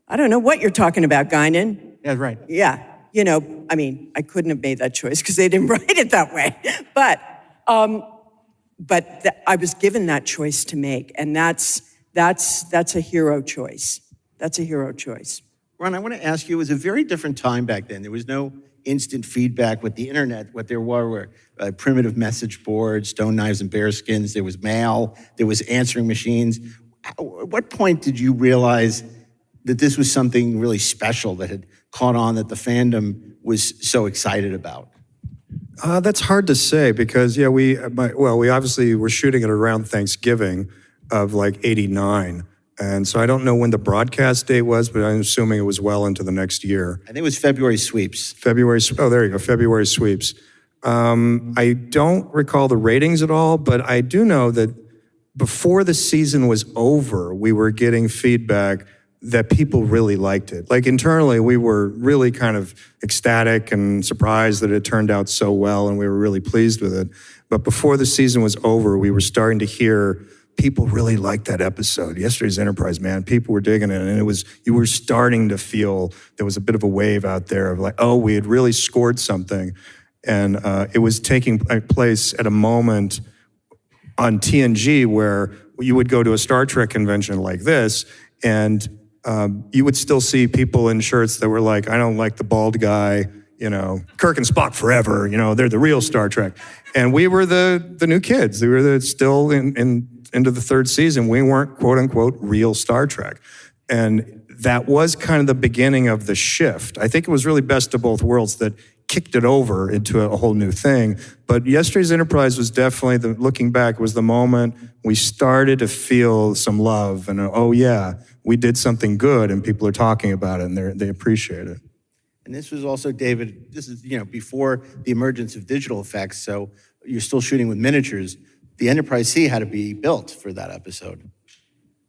I don't know what you're talking about, Guinan. Yeah, right. Yeah. I couldn't have made that choice because they didn't write it that way. But I was given that choice to make. And that's a hero choice. That's a hero choice. Ron, I want to ask you, it was a very different time back then. There was no instant feedback with the internet. What there were primitive message boards, stone knives and bear skins. There was mail. There was answering machines. At what point did you realize that this was something really special that had caught on, that the fandom was so excited about? That's hard to say because, we obviously were shooting it around Thanksgiving of like 89. And so I don't know when the broadcast date was, but I'm assuming it was well into the next year. I think it was February sweeps. There you go, February sweeps. I don't recall the ratings at all, but I do know that before the season was over, we were getting feedback that people really liked it. Like internally, we were really kind of ecstatic and surprised that it turned out so well, and we were really pleased with it. But before the season was over, we were starting to hear people really liked that episode. Yesterday's Enterprise, man, people were digging it. And you were starting to feel there was a bit of a wave out there of like, oh, we had really scored something. And it was taking place at a moment on TNG where you would go to a Star Trek convention like this, and you would still see people in shirts that were like, I don't like the bald guy, Kirk and Spock forever, they're the real Star Trek. And we were the new kids. We were still into the third season. We weren't, quote unquote, real Star Trek. And that was kind of the beginning of the shift. I think it was really Best of Both Worlds that kicked it over into a whole new thing. But Yesterday's Enterprise was definitely, looking back, was the moment we started to feel some love and, oh yeah, we did something good and people are talking about it and they appreciate it. And this was also, David, this is, before the emergence of digital effects, so you're still shooting with miniatures. The Enterprise C had to be built for that episode.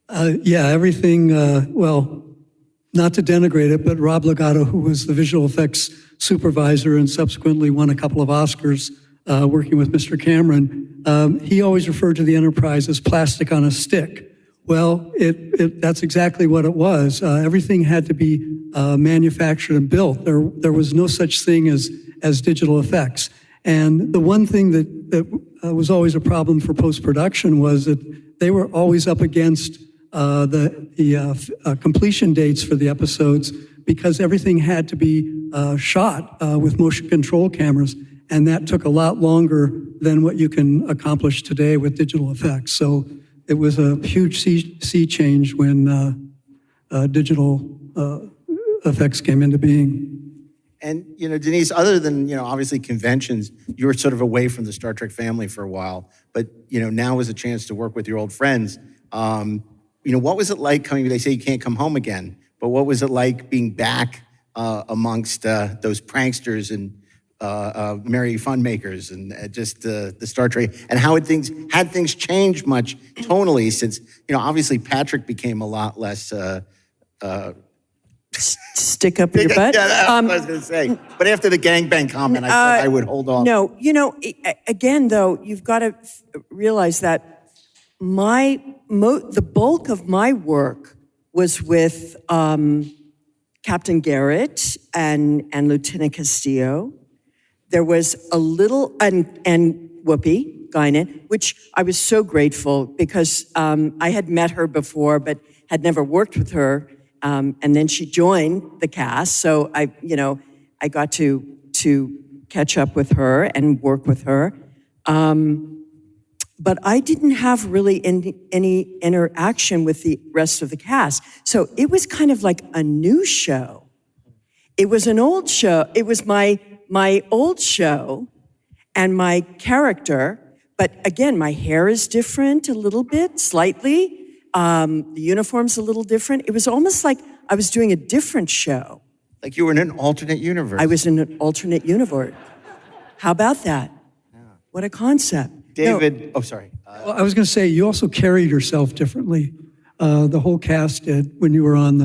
Yeah, everything, not to denigrate it, but Rob Legato, who was the visual effects supervisor and subsequently won a couple of Oscars working with Mr. Cameron, he always referred to the Enterprise as plastic on a stick. Well, that's exactly what it was. Everything had to be manufactured and built. There was no such thing as digital effects. And the one thing that was always a problem for post-production was that they were always up against the completion dates for the episodes because everything had to be shot with motion control cameras, and that took a lot longer than what you can accomplish today with digital effects. So it was a huge sea change when digital effects came into being. And, Denise, other than, obviously conventions, you were sort of away from the Star Trek family for a while, but, now was a chance to work with your old friends. What was it like coming, they say you can't come home again, but what was it like being back amongst those pranksters and merry fun makers and just the Star Trek, and how had things changed much tonally since, obviously Patrick became a lot less stick up your butt. Yeah, that's what I was going to say. But after the gangbang comment, I said I would hold off. No, again, though, you've got to realize that the bulk of my work was with Captain Garrett and Lieutenant Castillo. There was a little, and Whoopi Guinan, which I was so grateful because I had met her before, but had never worked with her. And then she joined the cast, so I got to catch up with her and work with her. But I didn't have really any interaction with the rest of the cast. So it was kind of like a new show. It was an old show. It was my old show and my character. But again, my hair is different a little bit, slightly. The uniform's a little different. It was almost like I was doing a different show. Like you were in an alternate universe. I was in an alternate universe. How about that? Yeah. What a concept. David, sorry. Well, I was going to say, you also carried yourself differently. The whole cast did when you were on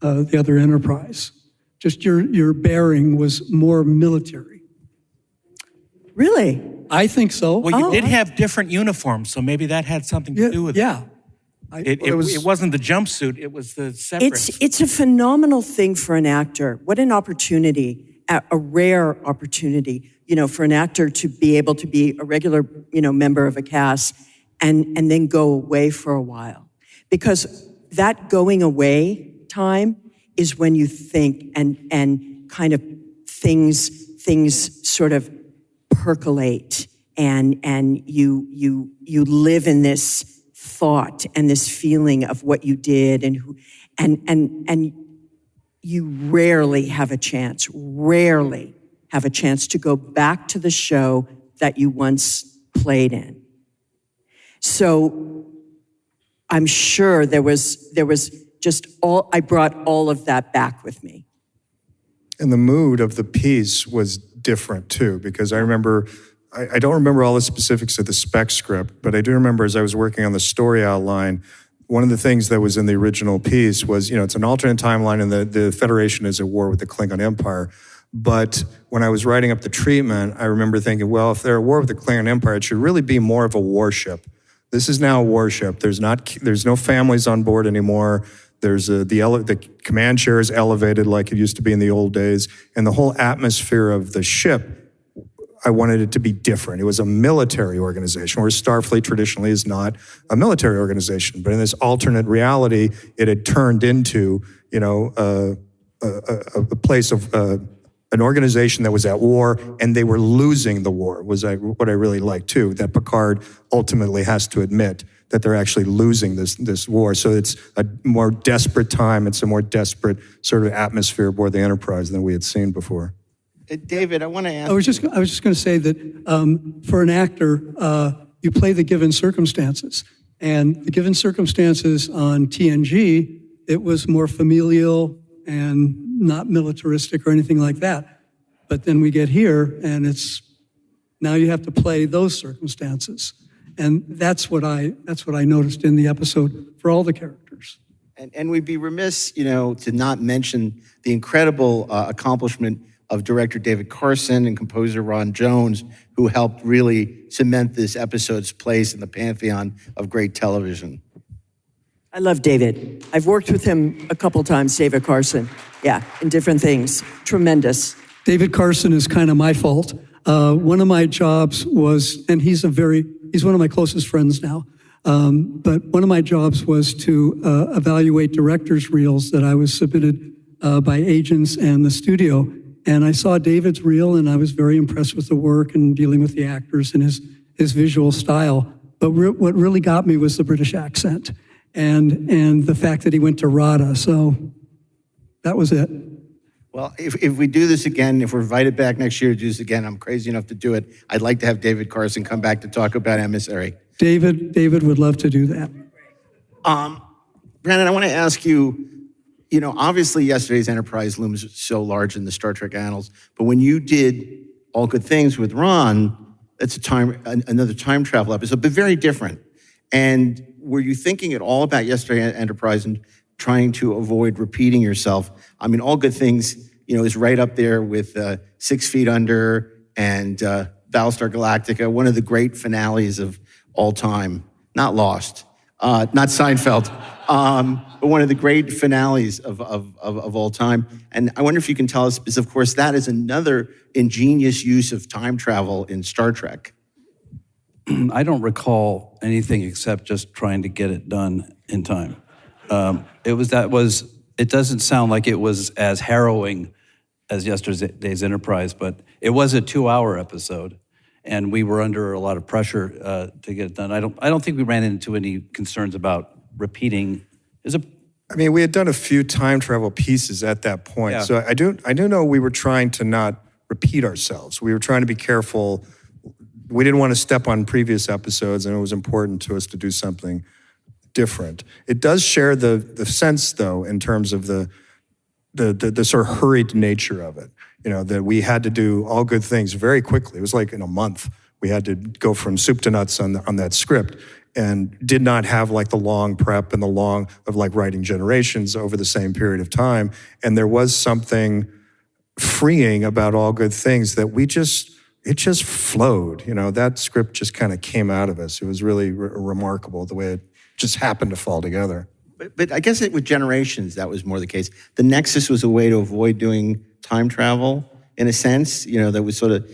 the other Enterprise. Just your bearing was more military. Really? I think so. Well, you did have different uniforms, so maybe that had something to do with it. Yeah. It wasn't the jumpsuit, it was the separate. It's a phenomenal thing for an actor. What an opportunity, a rare opportunity, for an actor to be able to be a regular, member of a cast and then go away for a while. Because that going away time is when you think and kind of things sort of percolate and you live in this thought and this feeling of what you did and you rarely have a chance to go back to the show that you once played in. So I'm sure there was just I brought all of that back with me. And the mood of the piece was different too, because I remember, I don't remember all the specifics of the spec script, but I do remember as I was working on the story outline, one of the things that was in the original piece was, it's an alternate timeline and the Federation is at war with the Klingon Empire. But when I was writing up the treatment, I remember thinking, well, if they're at war with the Klingon Empire, it should really be more of a warship. This is now a warship. There's no families on board anymore. There's the command chair is elevated like it used to be in the old days, and the whole atmosphere of the ship, I wanted it to be different. It was a military organization, whereas Starfleet traditionally is not a military organization. But in this alternate reality, it had turned into, a place of an organization that was at war, and they were losing the war. Was what I really liked too. That Picard ultimately has to admit that they're actually losing this war. So it's a more desperate time. It's a more desperate sort of atmosphere aboard the Enterprise than we had seen before. David, I want to ask. I was just going to say that for an actor, you play the given circumstances, and the given circumstances on TNG, it was more familial and not militaristic or anything like that. But then we get here, and now you have to play those circumstances. And that's what I noticed in the episode for all the characters. And we'd be remiss, to not mention the incredible accomplishment of director David Carson and composer Ron Jones, who helped really cement this episode's place in the pantheon of great television. I love David. I've worked with him a couple times, David Carson. Yeah, in different things. Tremendous. David Carson is kind of my fault. One of my jobs was, and he's one of my closest friends now, but one of my jobs was to evaluate director's reels that I was submitted by agents and the studio. And I saw David's reel, and I was very impressed with the work and dealing with the actors and his visual style. But what really got me was the British accent and the fact that he went to RADA. So that was it. Well, if we do this again, if we're invited back next year to do this again, I'm crazy enough to do it. I'd like to have David Carson come back to talk about Emissary. David would love to do that. Brandon, I want to ask you, obviously yesterday's Enterprise looms so large in the Star Trek annals, but when you did All Good Things with Ron, that's another time travel episode, but very different. And were you thinking at all about yesterday's Enterprise and trying to avoid repeating yourself? I mean, All Good Things, is right up there with 6 Feet Under and Battlestar Galactica, one of the great finales of all time. Not Lost, not Seinfeld, but one of the great finales of all time. And I wonder if you can tell us, because of course that is another ingenious use of time travel in Star Trek. I don't recall anything except just trying to get it done in time. It doesn't sound like it was as harrowing as yesterday's Enterprise, but it was a 2-hour episode, and we were under a lot of pressure to get it done. I don't think we ran into any concerns about repeating. We had done a few time travel pieces at that point, yeah. So I do know we were trying to not repeat ourselves. We were trying to be careful. We didn't want to step on previous episodes, and it was important to us to do something different. It does share the sense, though, in terms of the sort of hurried nature of it. That we had to do All Good Things very quickly. It was like in a month. We had to go from soup to nuts on that script, and did not have like the long prep and the long of like writing Generations over the same period of time. And there was something freeing about All Good Things that it just flowed. That script just kind of came out of us. It was really remarkable the way it just happened to fall together. But I guess with Generations, that was more the case. The Nexus was a way to avoid doing time travel, in a sense, that was sort of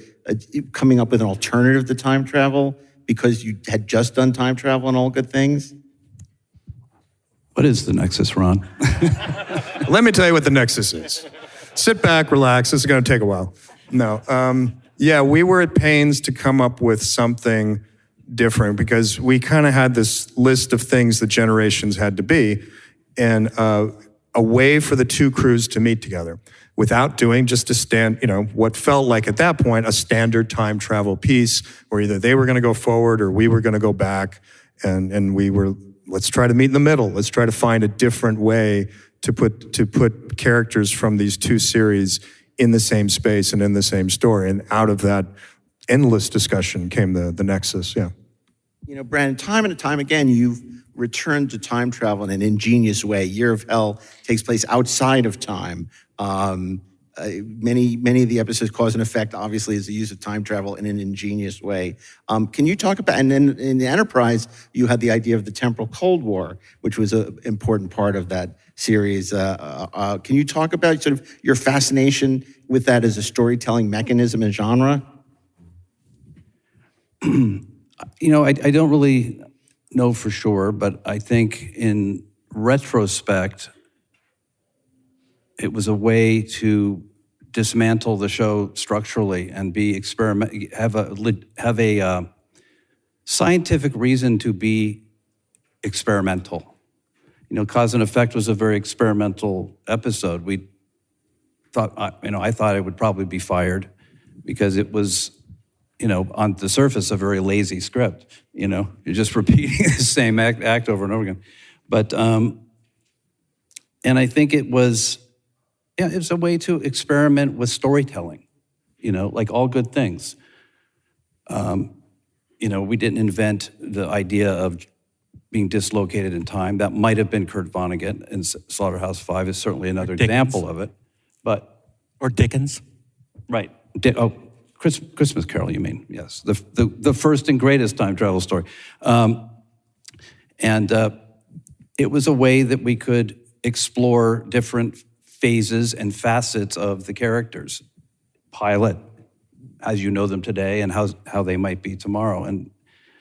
coming up with an alternative to time travel because you had just done time travel and All Good Things. What is the Nexus, Ron? Let me tell you what the Nexus is. Sit back, relax. This is going to take a while. No. Yeah, we were at pains to come up with something different because we kind of had this list of things that Generations had to be, and a way for the two crews to meet together without doing just what felt like at that point a standard time travel piece where either they were going to go forward or we were going to go back, and we were, let's try to meet in the middle. Let's try to find a different way to put characters from these two series in the same space and in the same story. And out of that endless discussion came the Nexus, yeah. Brandon, time and time again, you've returned to time travel in an ingenious way. Year of Hell takes place outside of time. Many of the episodes, Cause and Effect, obviously, is the use of time travel in an ingenious way. Can you talk about, and then in the Enterprise, you had the idea of the temporal Cold War, which was an important part of that series. Can you talk about sort of your fascination with that as a storytelling mechanism and genre? I don't really know for sure, but I think in retrospect, it was a way to dismantle the show structurally and have a scientific reason to be experimental. Cause and Effect was a very experimental episode. We thought, I thought I would probably be fired because it was, on the surface, a very lazy script. You're just repeating the same act over and over again. But, and I think it was Yeah, it's a way to experiment with storytelling, like all good things. We didn't invent the idea of being dislocated in time. That might have been Kurt Vonnegut, and Slaughterhouse-Five is certainly another example of it. Or Dickens. Right. Christmas Carol, you mean? Yes. The first and greatest time travel story. It was a way that we could explore different phases and facets of the characters. Pilot, as you know them today, and how they might be tomorrow. And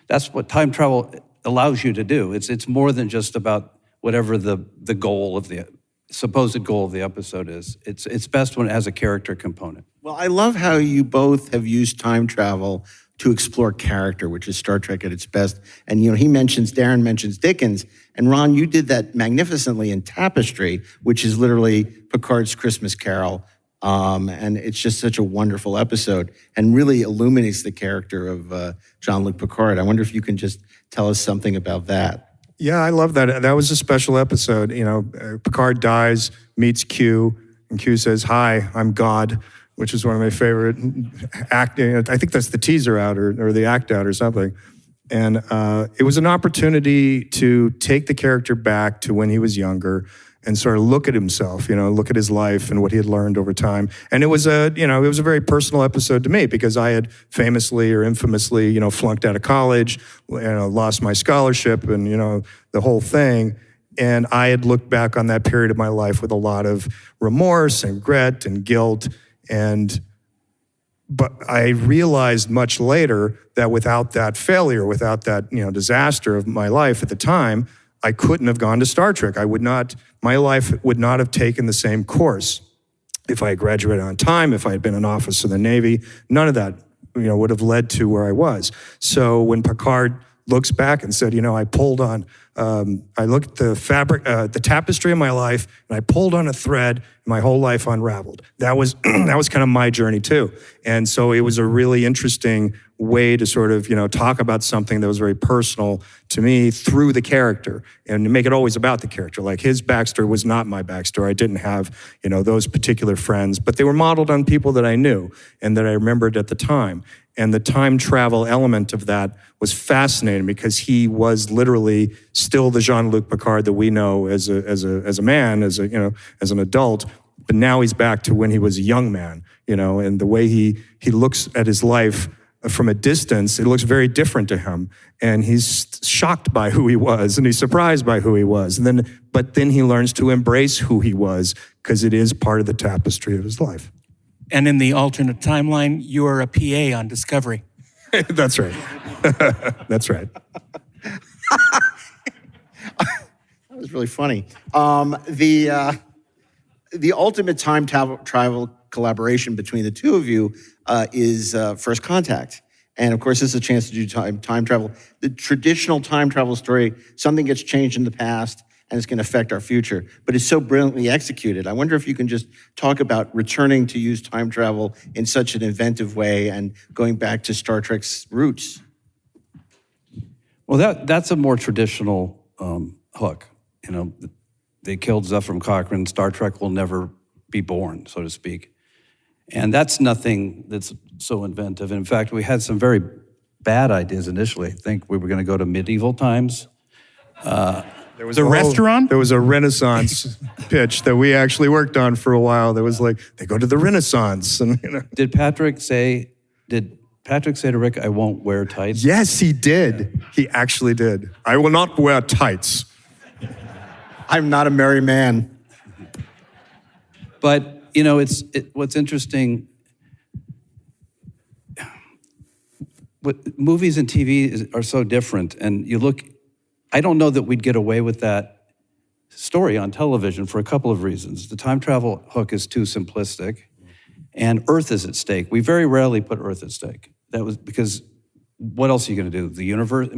that's what time travel allows you to do. It's more than just about whatever the goal of the supposed goal of the episode is. It's best when it has a character component. Well, I love how you both have used time travel to explore character, which is Star Trek at its best. And, Darren mentions Dickens, and Ron, you did that magnificently in Tapestry, which is literally Picard's Christmas Carol. And it's just such a wonderful episode and really illuminates the character of Jean-Luc Picard. I wonder if you can just tell us something about that. Yeah, I love that. That was a special episode. Picard dies, meets Q, and Q says, "Hi, I'm God," which is one of my favorite acting. I think that's the teaser out or the act out or something. And it was an opportunity to take the character back to when he was younger and sort of look at himself, look at his life and what he had learned over time. And it was a very personal episode to me because I had famously or infamously, flunked out of college, lost my scholarship and, the whole thing. And I had looked back on that period of my life with a lot of remorse and regret and guilt. But I realized much later that without that failure, without that, disaster of my life at the time, I couldn't have gone to Star Trek. My life would not have taken the same course if I had graduated on time, if I had been an officer in the Navy. None of that, would have led to where I was. So when Picard looks back and said, I pulled on, I looked at the fabric, the tapestry of my life, and I pulled on a thread, and my whole life unraveled. That was kind of my journey too. And so it was a really interesting way to sort of, talk about something that was very personal to me through the character and to make it always about the character. Like his backstory was not my backstory. I didn't have, those particular friends, but they were modeled on people that I knew and that I remembered at the time. And the time travel element of that was fascinating because he was literally still the Jean-Luc Picard that we know as a man, as an adult. But now he's back to when he was a young man, and the way he looks at his life from a distance, it looks very different to him. And he's shocked by who he was and he's surprised by who he was. But then he learns to embrace who he was because it is part of the tapestry of his life. And in the alternate timeline, you are a PA on Discovery. That's right. That's right. That was really funny. The ultimate time travel collaboration between the two of you is First Contact. And of course, this is a chance to do time travel. The traditional time travel story, something gets changed in the past and it's going to affect our future, but it's so brilliantly executed. I wonder if you can just talk about returning to use time travel in such an inventive way and going back to Star Trek's roots. Well, that's a more traditional hook. They killed Zefram Cochrane. Star Trek will never be born, so to speak. And that's nothing that's so inventive. In fact, we had some very bad ideas initially. I think we were going to go to medieval times. There was restaurant? There was a Renaissance pitch that we actually worked on for a while. That was like, they go to the Renaissance. And, Did Patrick say to Rick, "I won't wear tights"? Yes, he did. He actually did. "I will not wear tights. I'm not a merry man." But, what's interesting, movies and TV are so different. And you look, I don't know that we'd get away with that story on television for a couple of reasons. The time travel hook is too simplistic, and Earth is at stake. We very rarely put Earth at stake. That was because what else are you going to do? The universe?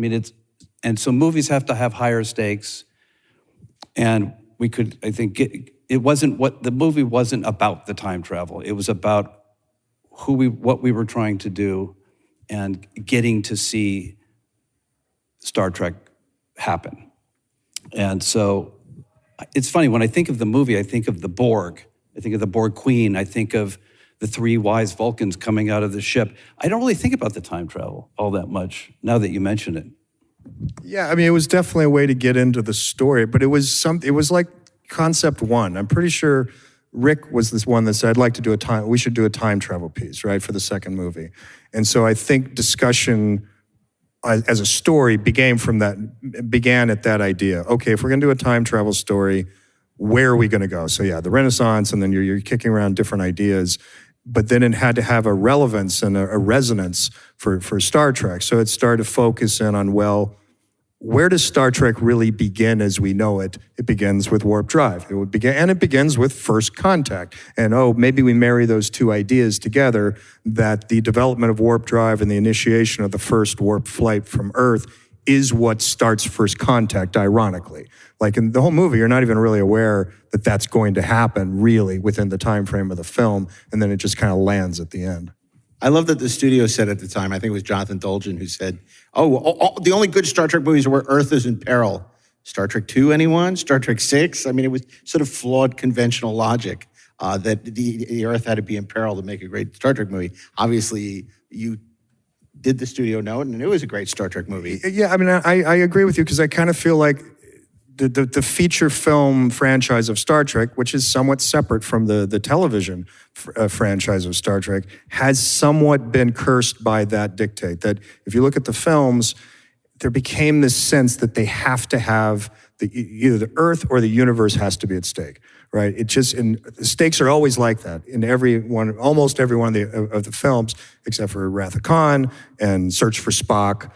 And so movies have to have higher stakes. And we could, I think, the movie wasn't about the time travel. It was about what we were trying to do and getting to see Star Trek happen. And so it's funny, when I think of the movie, I think of the Borg I think of the Borg Queen. I think of the 3 wise Vulcans coming out of the ship. I don't really think about the time travel all that much now that you mention it. Yeah, I mean, it was definitely a way to get into the story, but it was like concept one. I'm pretty sure Rick was this one that said, we should do a time travel piece, right, for the second movie. And so I think discussion as a story began at that idea. Okay, if we're gonna do a time travel story, where are we gonna go? So yeah, the Renaissance, and then you're kicking around different ideas, but then it had to have a relevance and a resonance for Star Trek. So it started to focus in on, well, where does Star Trek really begin as we know it? It begins with warp drive. It begins with first contact. And maybe we marry those two ideas together, that the development of warp drive and the initiation of the first warp flight from Earth is what starts first contact, ironically. Like in the whole movie, you're not even really aware that that's going to happen really within the time frame of the film, and then it just kind of lands at the end. I love that the studio said at the time, I think it was Jonathan Dolgen who said, the only good Star Trek movies are where Earth is in peril. Star Trek 2, anyone? Star Trek 6? I mean, it was sort of flawed conventional logic that the Earth had to be in peril to make a great Star Trek movie. Obviously, you did the studio note, and it was a great Star Trek movie. Yeah, I mean, I agree with you, because I kind of feel like the feature film franchise of Star Trek, which is somewhat separate from the television franchise of Star Trek, has somewhat been cursed by that dictate. That if you look at the films, there became this sense that they have to have either the Earth or the universe has to be at stake, right? The stakes are always like that in almost every one of the films, except for Wrath of Khan and Search for Spock,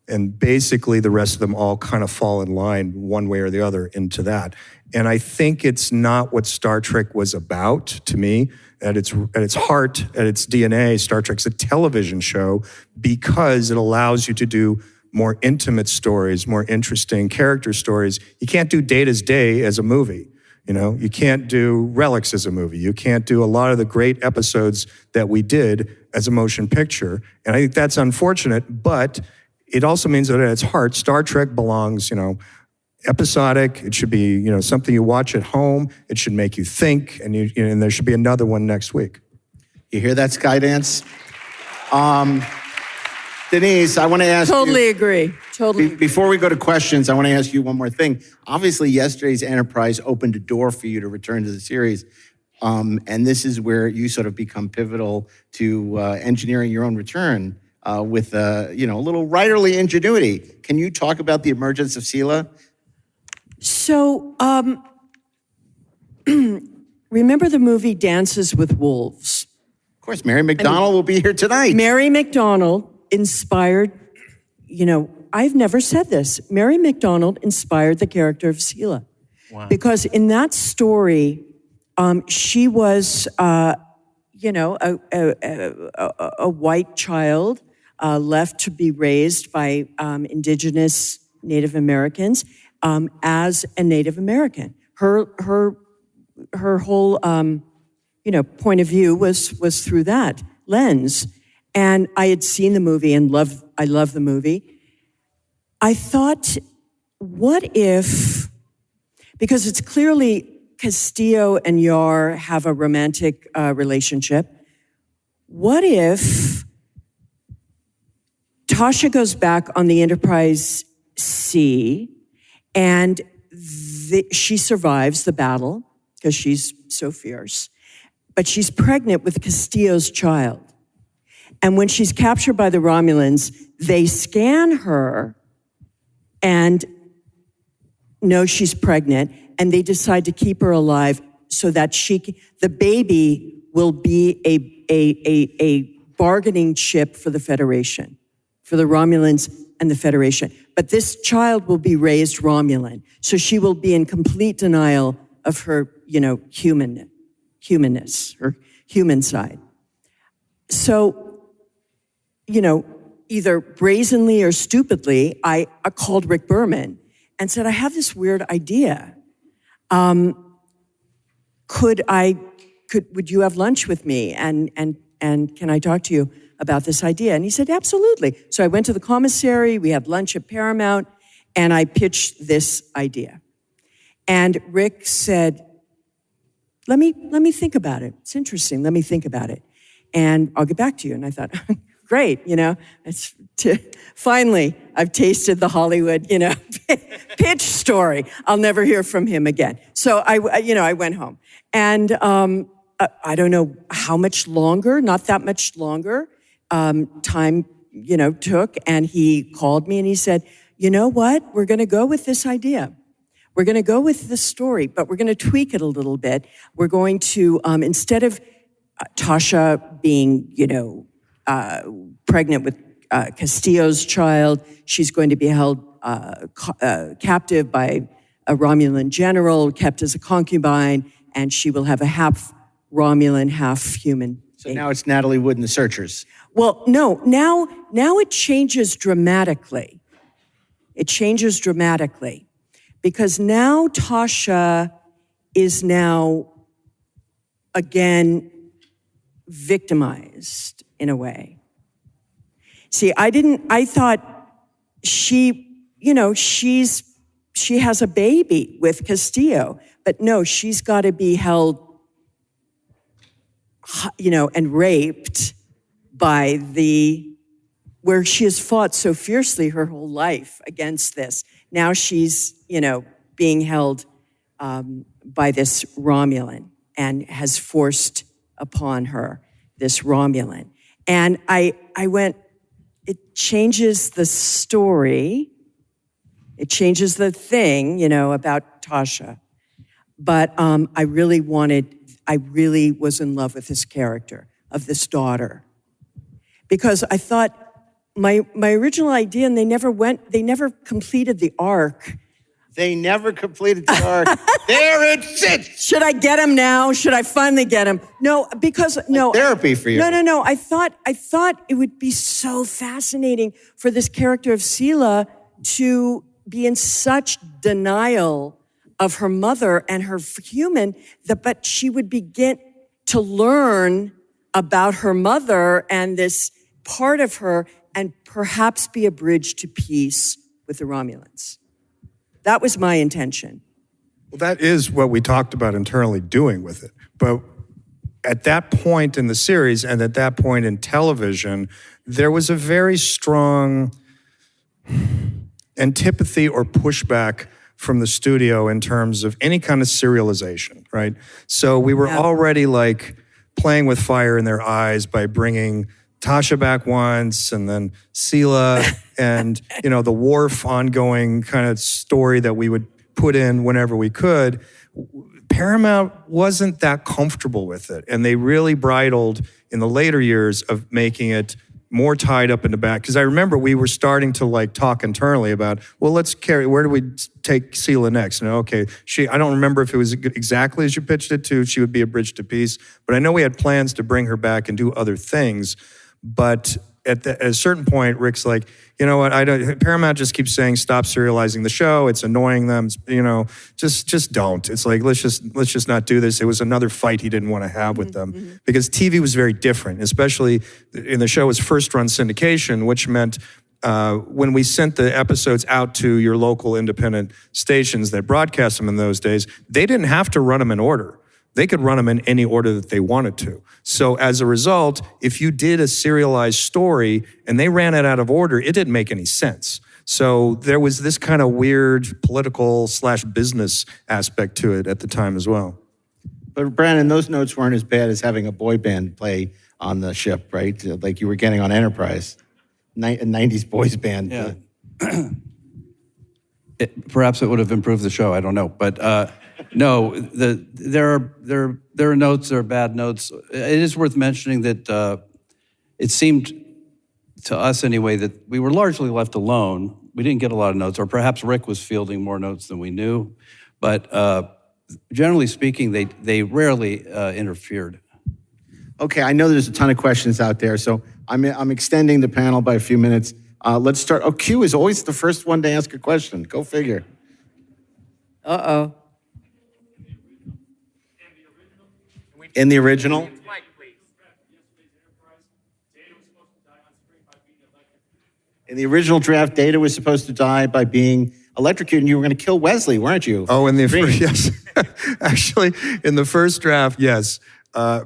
and basically the rest of them all kind of fall in line one way or the other into that. And I think it's not what Star Trek was about, to me. At its heart, at its DNA, Star Trek's a television show because it allows you to do more intimate stories, more interesting character stories. You can't do Data's Day as a movie. You can't do Relics as a movie. You can't do a lot of the great episodes that we did as a motion picture. And I think that's unfortunate, but it also means that at its heart, Star Trek belongs, episodic. It should be, something you watch at home. It should make you think, and there should be another one next week. You hear that, Skydance? Denise, I want to ask Totally you, agree. Totally. Before we go to questions, I want to ask you one more thing. Obviously, yesterday's Enterprise opened a door for you to return to the series. And this is where you sort of become pivotal to engineering your own return with a little writerly ingenuity. Can you talk about the emergence of Sela? So, remember the movie Dances with Wolves? Of course, Mary McDonnell will be here tonight. Mary McDonnell inspired, I've never said this. Mary McDonnell inspired the character of Sela. Wow. Because in that story, she was, a white child left to be raised by indigenous Native Americans as a Native American. Her whole, point of view was through that lens. And I had seen the movie and I love the movie. I thought, what if, because it's clearly Castillo and Yar have a romantic relationship. What if Tasha goes back on the Enterprise C and she survives the battle because she's so fierce, but she's pregnant with Castillo's child. And when she's captured by the Romulans, they scan her and know she's pregnant, and they decide to keep her alive so that the baby will be a bargaining chip for the Federation, for the Romulans and the Federation. But this child will be raised Romulan, so she will be in complete denial of her, humanness, her human side. So, either brazenly or stupidly, I called Rick Berman and said, I have this weird idea. Would you have lunch with me? And can I talk to you about this idea? And he said, absolutely. So I went to the commissary, we had lunch at Paramount, and I pitched this idea. And Rick said, let me think about it. It's interesting. Let me think about it. And I'll get back to you. And I thought, great, finally, I've tasted the Hollywood, pitch story. I'll never hear from him again. So I went home. And I don't know how much longer, not that much longer, time, took. And he called me and he said, you know what? We're going to go with this idea. We're going to go with this story, but we're going to tweak it a little bit. We're going to, instead of Tasha being, pregnant with Castillo's child, she's going to be held captive by a Romulan general, kept as a concubine, and she will have a half Romulan, half human. So now it's Natalie Wood and the Searchers. Well, no, now it changes dramatically. It changes dramatically because now Tasha is now again victimized in a way. See, I thought she has a baby with Castillo, but no, she's got to be held, and raped by where she has fought so fiercely her whole life against this. Now she's, being held by this Romulan and has forced upon her this Romulan. And I went, it changes the story. It changes the thing, about Tasha. But I really was in love with this character of this daughter. Because I thought my original idea, and they never completed the arc. They never completed the arc. There it sits. Should I get him now? Should I finally get him? No, because no. Therapy for you. No. I thought it would be so fascinating for this character of Sela to be in such denial of her mother and her human, but she would begin to learn about her mother and this part of her and perhaps be a bridge to peace with the Romulans. That was my intention. Well, that is what we talked about internally doing with it. But at that point in the series and at that point in television, there was a very strong antipathy or pushback from the studio in terms of any kind of serialization, right? So we were already playing with fire in their eyes by bringing Tasha back once and then Sela and, the Worf ongoing kind of story that we would put in whenever we could. Paramount wasn't that comfortable with it. And they really bridled in the later years of making it more tied up in the back. Because I remember we were starting to talk internally about, well, where do we take Sela next? Okay, I don't remember if it was exactly as you pitched it to, she would be a bridge to peace, but I know we had plans to bring her back and do other things. But at a certain point, Rick's like, you know what, Paramount just keeps saying, stop serializing the show. It's annoying them. Just don't. It's like, let's just not do this. It was another fight he didn't want to have with them because TV was very different, especially in the show was first run syndication, which meant when we sent the episodes out to your local independent stations that broadcast them in those days, they didn't have to run them in order. They could run them in any order that they wanted to. So as a result, if you did a serialized story and they ran it out of order, it didn't make any sense. So there was this kind of weird political/business aspect to it at the time as well. But Brandon, those notes weren't as bad as having a boy band play on the ship, right? Like you were getting on Enterprise, a 90s boys band. Yeah. Perhaps it would have improved the show. I don't know, but no. There are notes. There are bad notes. It is worth mentioning that it seemed to us anyway that we were largely left alone. We didn't get a lot of notes, or perhaps Rick was fielding more notes than we knew. But generally speaking, they rarely interfered. Okay, I know there's a ton of questions out there, so I'm extending the panel by a few minutes. Let's start. Oh, Q is always the first one to ask a question. Go figure. Uh-oh. In the original? In the original draft, Data was supposed to die by being electrocuted and you were going to kill Wesley, weren't you? Oh, in the first, yes. Actually, in the first draft, yes.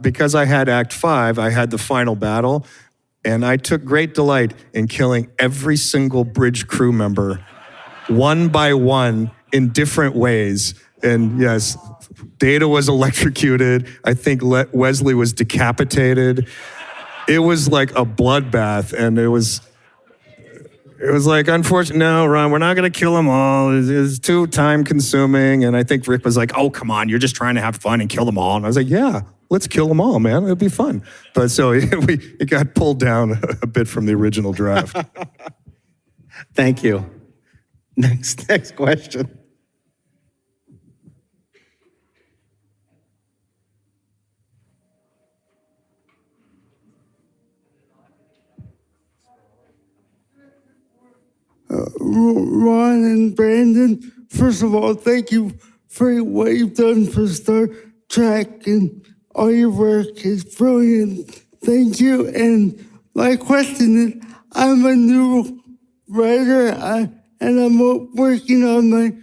Because I had Act 5, I had the final battle, and I took great delight in killing every single bridge crew member, one by one, in different ways. And yes, Data was electrocuted. I think Wesley was decapitated. It was like a bloodbath, and it was like, unfortunately, no, Ron, we're not going to kill them all. It's too time consuming. And I think Rick was like, oh, come on, you're just trying to have fun and kill them all. And I was like, yeah, let's kill them all, man. It'll be fun. But so it got pulled down a bit from the original draft. Thank you. Next question. Ron and Brandon, first of all, thank you for what you've done for Star Trek, and all your work is brilliant. Thank you. And my question is, I'm a new writer, and I'm working on my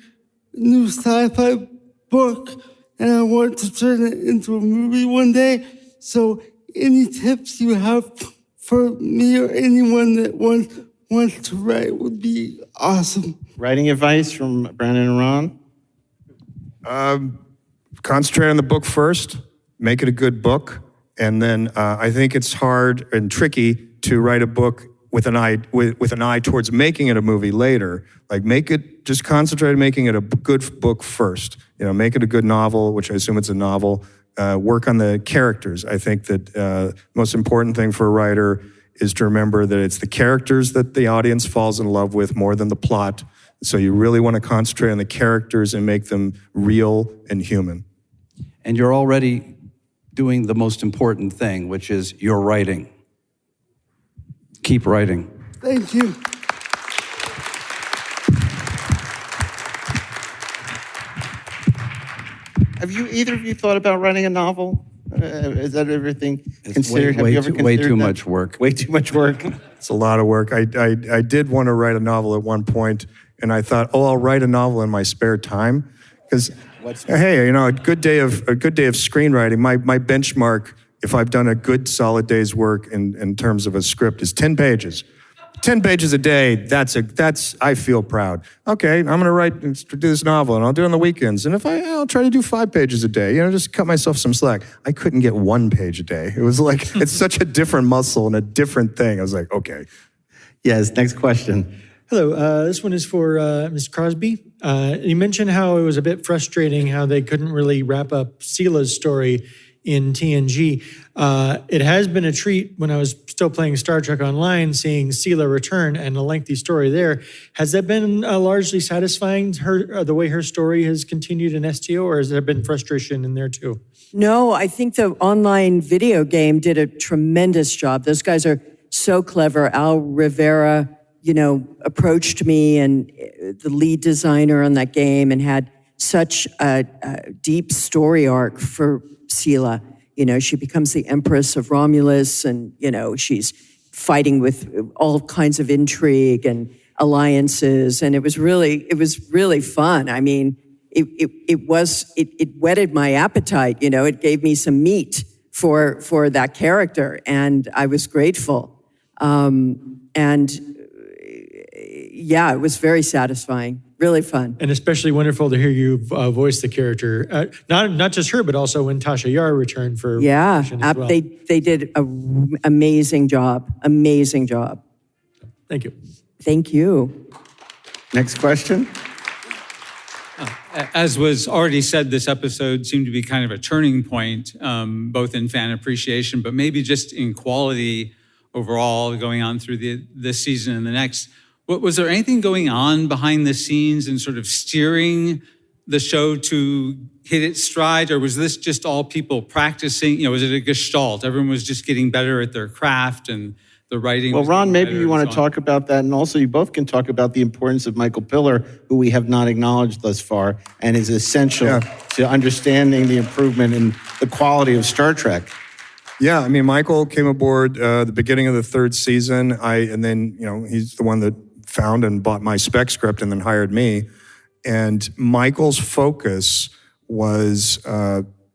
new sci-fi book, and I want to turn it into a movie one day. So any tips you have for me or anyone that wants to write would be awesome. Writing advice from Brandon and Ron? Concentrate on the book first, make it a good book, and then I think it's hard and tricky to write a book with an eye towards making it a movie later. Like, just concentrate on making it a good book first. Make it a good novel, which I assume it's a novel. Work on the characters. I think that the most important thing for a writer is to remember that it's the characters that the audience falls in love with more than the plot. So you really want to concentrate on the characters and make them real and human. And you're already doing the most important thing, which is you're writing. Keep writing. Thank you. Have either of you thought about writing a novel? Is that everything considered? Way too much work. Way too much work. It's a lot of work. I did want to write a novel at one point, and I thought, I'll write a novel in my spare time, because hey, a good day of screenwriting. My benchmark, if I've done a good solid day's work in terms of a script, is 10 pages. 10 pages a day, I feel proud. Okay, I'm gonna do this novel, and I'll do it on the weekends. And I'll try to do 5 pages a day, just cut myself some slack. I couldn't get 1 page a day. It was like, it's such a different muscle and a different thing. I was like, okay. Yes, next question. Hello, this one is for Ms. Crosby. You mentioned how it was a bit frustrating how they couldn't really wrap up Seela's story in TNG. It has been a treat when I was still playing Star Trek Online, seeing Seela return and a lengthy story there. Has that been largely satisfying, the way her story has continued in STO, or has there been frustration in there too? No, I think the online video game did a tremendous job. Those guys are so clever. Al Rivera, approached me, and the lead designer on that game, and had such a deep story arc for Seela. She becomes the Empress of Romulus, and, she's fighting with all kinds of intrigue and alliances. And it was really fun. I mean, it whetted my appetite, it gave me some meat for that character, and I was grateful. It was very satisfying. Really fun. And especially wonderful to hear you voice the character. Not just her, but also when Tasha Yar returned for as well. They did an amazing job. Amazing job. Thank you. Thank you. Next question. As was already said, this episode seemed to be kind of a turning point, both in fan appreciation, but maybe just in quality overall going on through this season and the next. Was there anything going on behind the scenes and sort of steering the show to hit its stride, or was this just all people practicing? Was it a gestalt? Everyone was just getting better at their craft and the writing. Well, Ron, maybe you want to talk about that, and also you both can talk about the importance of Michael Piller, who we have not acknowledged thus far, and is essential to understanding the improvement in the quality of Star Trek. Yeah, I mean, Michael came aboard the beginning of the 3rd season. And then he's the one that found and bought my spec script and then hired me. And Michael's focus was,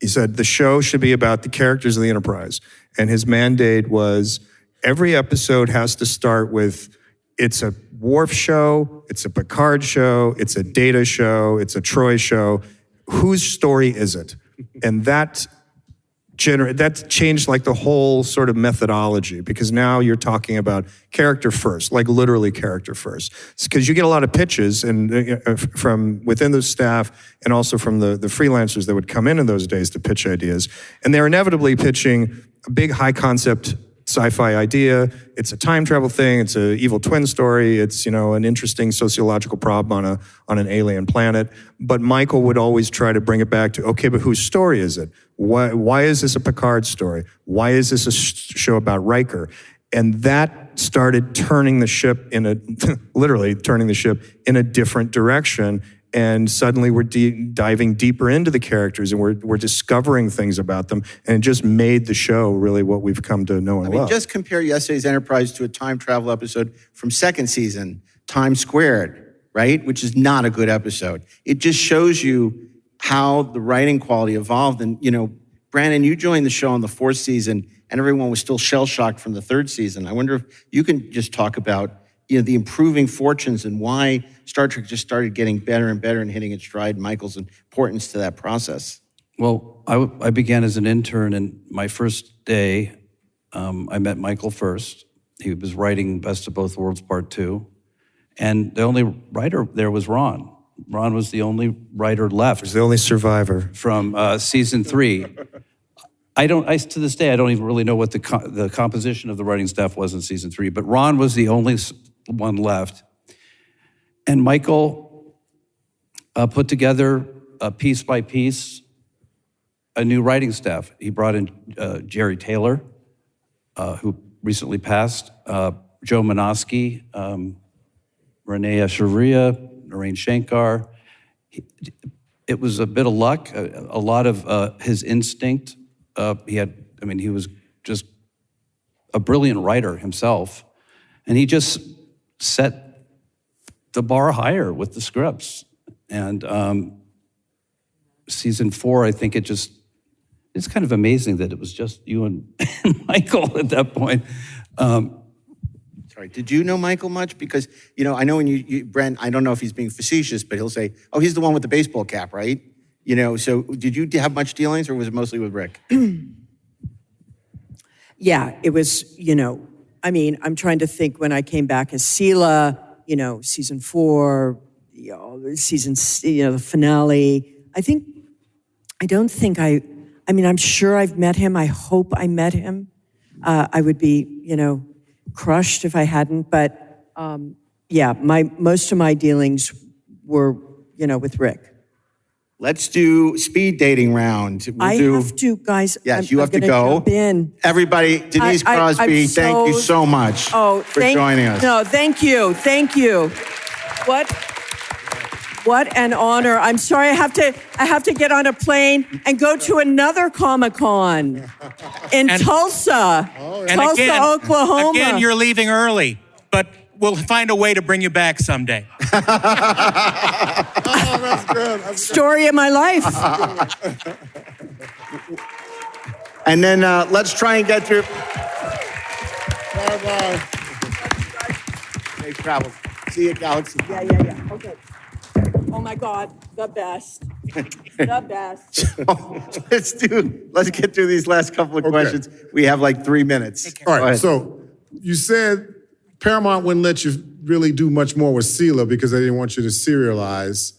he said, the show should be about the characters of the Enterprise. And his mandate was every episode has to start with, it's a Worf show, it's a Picard show, it's a Data show, it's a Troy show. Whose story is it? And that changed like the whole sort of methodology, because now you're talking about character first, like literally character first. Because you get a lot of pitches and from within the staff and also from the freelancers that would come in those days to pitch ideas. And they're inevitably pitching a big high concept sci-fi idea. It's a time travel thing. It's an evil twin story. It's, an interesting sociological problem on an alien planet. But Michael would always try to bring it back to, okay, but whose story is it? Why is this a Picard story? Why is this a show about Riker? And that started turning the ship literally turning the ship in a different direction. And suddenly we're diving deeper into the characters, and we're discovering things about them, and it just made the show really what we've come to know and love. Just compare yesterday's Enterprise to a time travel episode from second season, Time Squared, right? Which is not a good episode. It just shows you how the writing quality evolved. And, Brandon, you joined the show in the fourth season, and everyone was still shell-shocked from the third season. I wonder if you can just talk about the improving fortunes and why Star Trek just started getting better and better and hitting its stride, Michael's importance to that process. Well, I began as an intern, and my first day, I met Michael first. He was writing Best of Both Worlds Part 2, and the only writer there was Ron. Ron was the only writer left. He was the only survivor. From season 3. To this day, I don't even really know what the composition of the writing staff was in season 3, but Ron was the only one left. And Michael put together, piece by piece, a new writing staff. He brought in Jerry Taylor, who recently passed, Joe Manosky, Renee Asheria, Narain Shankar. It was a bit of luck, a lot of his instinct. He was just a brilliant writer himself. And he just set the bar higher with the scripts. And season 4, I think it's kind of amazing that it was just you and Michael at that point. Sorry, did you know Michael much? Because, I know when Brent, I don't know if he's being facetious, but he'll say, oh, he's the one with the baseball cap, right? So did you have much dealings, or was it mostly with Rick? Yeah, it was, I'm trying to think when I came back as Sela, season 4, the finale. I'm sure I've met him. I hope I met him. I would be, crushed if I hadn't. But most of my dealings were, with Rick. Let's do speed dating round. Have to, guys. Yes, you have to go. Jump in. Everybody, Denise Crosby, thank you so much for joining us. No, thank you. What an honor. I'm sorry I have to get on a plane and go to another Comic-Con in Tulsa. Oklahoma. Again, you're leaving early, but we'll find a way to bring you back someday. That's good. Story of my life. And then let's try and get through. Bye-bye. Safe travels. See you, Galaxy. Yeah. Okay. Oh my God, the best. The best. Let's get through these last couple of questions. We have like 3 minutes. All right, so you said Paramount wouldn't let you really do much more with Sela because they didn't want you to serialize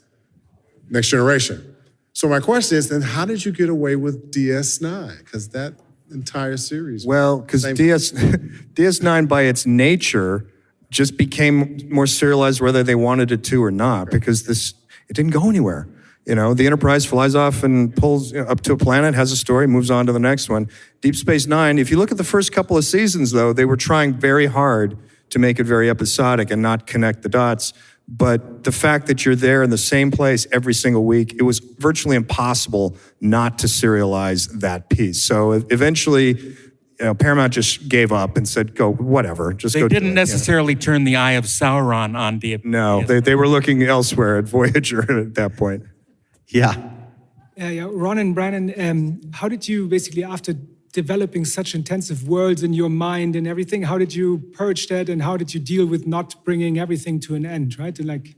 Next Generation. So my question is, then how did you get away with DS9? Because that entire series. Well, because DS9 by its nature just became more serialized whether they wanted it to or not, because it didn't go anywhere. The Enterprise flies off and pulls up to a planet, has a story, moves on to the next one. Deep Space Nine, if you look at the first couple of seasons, though, they were trying very hard to make it very episodic and not connect the dots. But the fact that you're there in the same place every single week, it was virtually impossible not to serialize that piece. So eventually, Paramount just gave up and said, "Go, whatever, just They go." didn't necessarily turn the eye of Sauron on the. No, they were looking elsewhere at Voyager at that point. Yeah. Yeah. Ron and Brandon, how did you basically, after developing such intensive worlds in your mind and everything, how did you purge that, and how did you deal with not bringing everything to an end, right? And like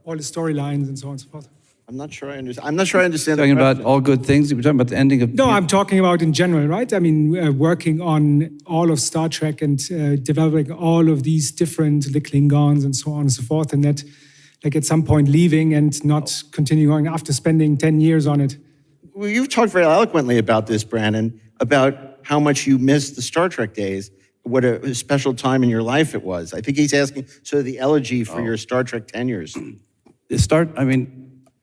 all the storylines and so on and so forth. I'm not sure I understand. Talking about all good things. We're talking about the ending of. No, I'm talking about in general, right? I mean, working on all of Star Trek and developing all of these different the Klingons and so on and so forth, and that, like at some point, leaving and not continuing after spending 10 years on it. Well, you've talked very eloquently about this, Brandon, about how much you missed the Star Trek days. What a special time in your life it was. I think he's asking sort of the elegy for your Star Trek tenures.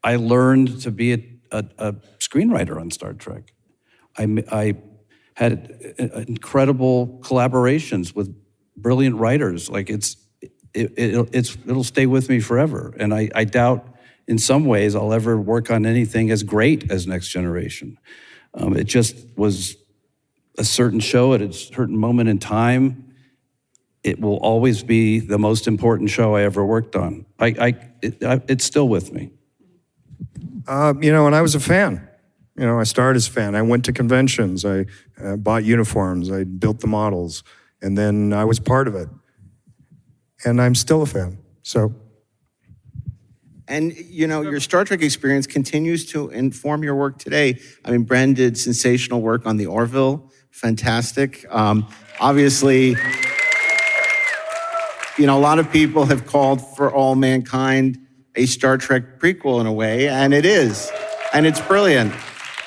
I learned to be a screenwriter on Star Trek. I had incredible collaborations with brilliant writers. Like it'll stay with me forever. And I doubt in some ways I'll ever work on anything as great as Next Generation. It just was a certain show at a certain moment in time. It will always be the most important show I ever worked on. It's still with me. And I was a fan. I started as a fan. I went to conventions. I bought uniforms. I built the models. And then I was part of it. And I'm still a fan. So. And, your Star Trek experience continues to inform your work today. I mean, Bren did sensational work on the Orville. Fantastic. Obviously, a lot of people have called for All Mankind a Star Trek prequel in a way, and it is. And it's brilliant.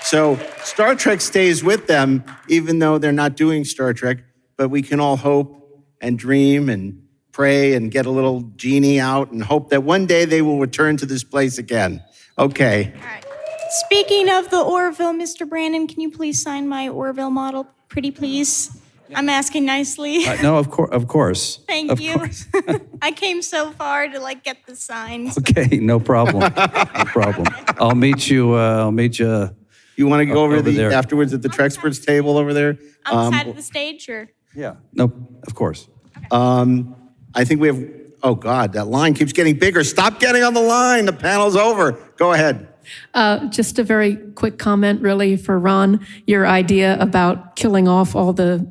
So Star Trek stays with them, even though they're not doing Star Trek, but we can all hope and dream and pray and get a little genie out and hope that one day they will return to this place again. Okay. All right. Speaking of the Orville, Mr. Brandon, can you please sign my Orville model, pretty please? I'm asking nicely. No, of course. Thank you. I came so far to get the signs. Okay, no problem. No problem. I'll meet you. You want to go over there afterwards at the Treksperts table over there? Outside of the stage, or? Yeah. No, of course. I think we have. Oh God, that line keeps getting bigger. Stop getting on the line. The panel's over. Go ahead. Just a very quick comment, really, for Ron. Your idea about killing off all the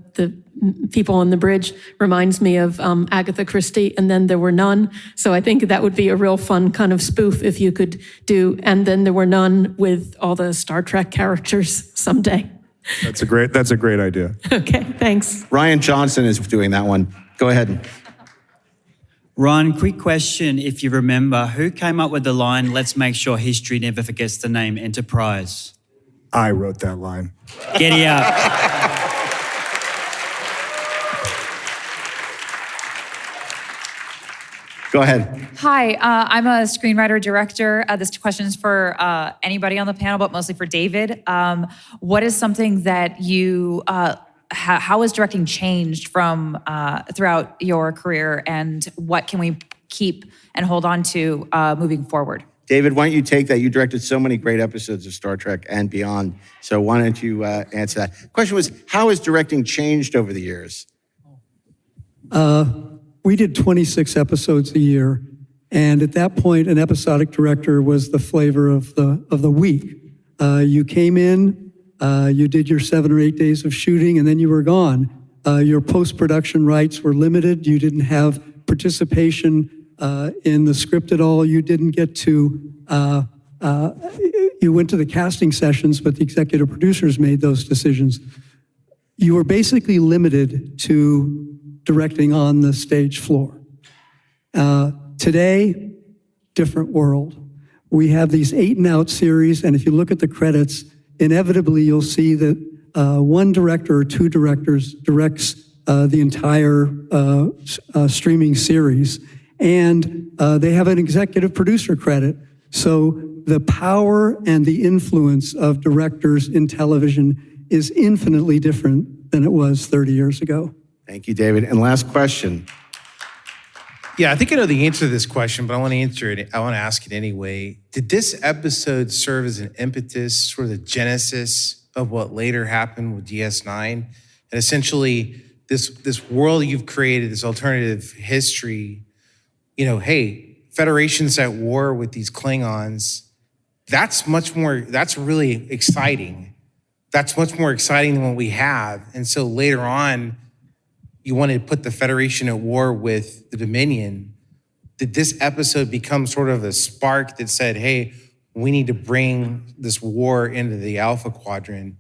people on the bridge reminds me of Agatha Christie, and then there were none. So I think that would be a real fun kind of spoof if you could do, and then there were none with all the Star Trek characters someday. That's a great idea. Okay, thanks. Ryan Johnson is doing that one. Go ahead. Ron, quick question, if you remember, who came up with the line, "Let's make sure history never forgets the name Enterprise"? I wrote that line. Giddy up. Go ahead. Hi, I'm a screenwriter director. This question is for anybody on the panel, but mostly for David. What is something that you, how has directing changed from throughout your career, and what can we keep and hold on to moving forward? David, why don't you take that? You directed so many great episodes of Star Trek and beyond. So why don't you answer that? The question was, how has directing changed over the years? We did 26 episodes a year, and at that point, an episodic director was the flavor of the week. You came in, you did your 7 or 8 days of shooting, and then you were gone. Your post-production rights were limited. You didn't have participation in the script at all. You didn't get to, you went to the casting sessions, but the executive producers made those decisions. You were basically limited to directing on the stage floor. Today, different world. We have these 8 and Out series, and if you look at the credits, inevitably you'll see that one director or 2 directors directs the entire streaming series, and they have an executive producer credit. So the power and the influence of directors in television is infinitely different than it was 30 years ago. Thank you, David. And last question. Yeah, I think I know the answer to this question, but I want to answer it. I want to ask it anyway. Did this episode serve as an impetus, sort of the genesis of what later happened with DS9. And essentially, this world you've created, this alternative history, hey, Federation's at war with these Klingons. That's really exciting. That's much more exciting than what we have. And so later on, you wanted to put the Federation at war with the Dominion. Did this episode become sort of a spark that said, hey, we need to bring this war into the Alpha Quadrant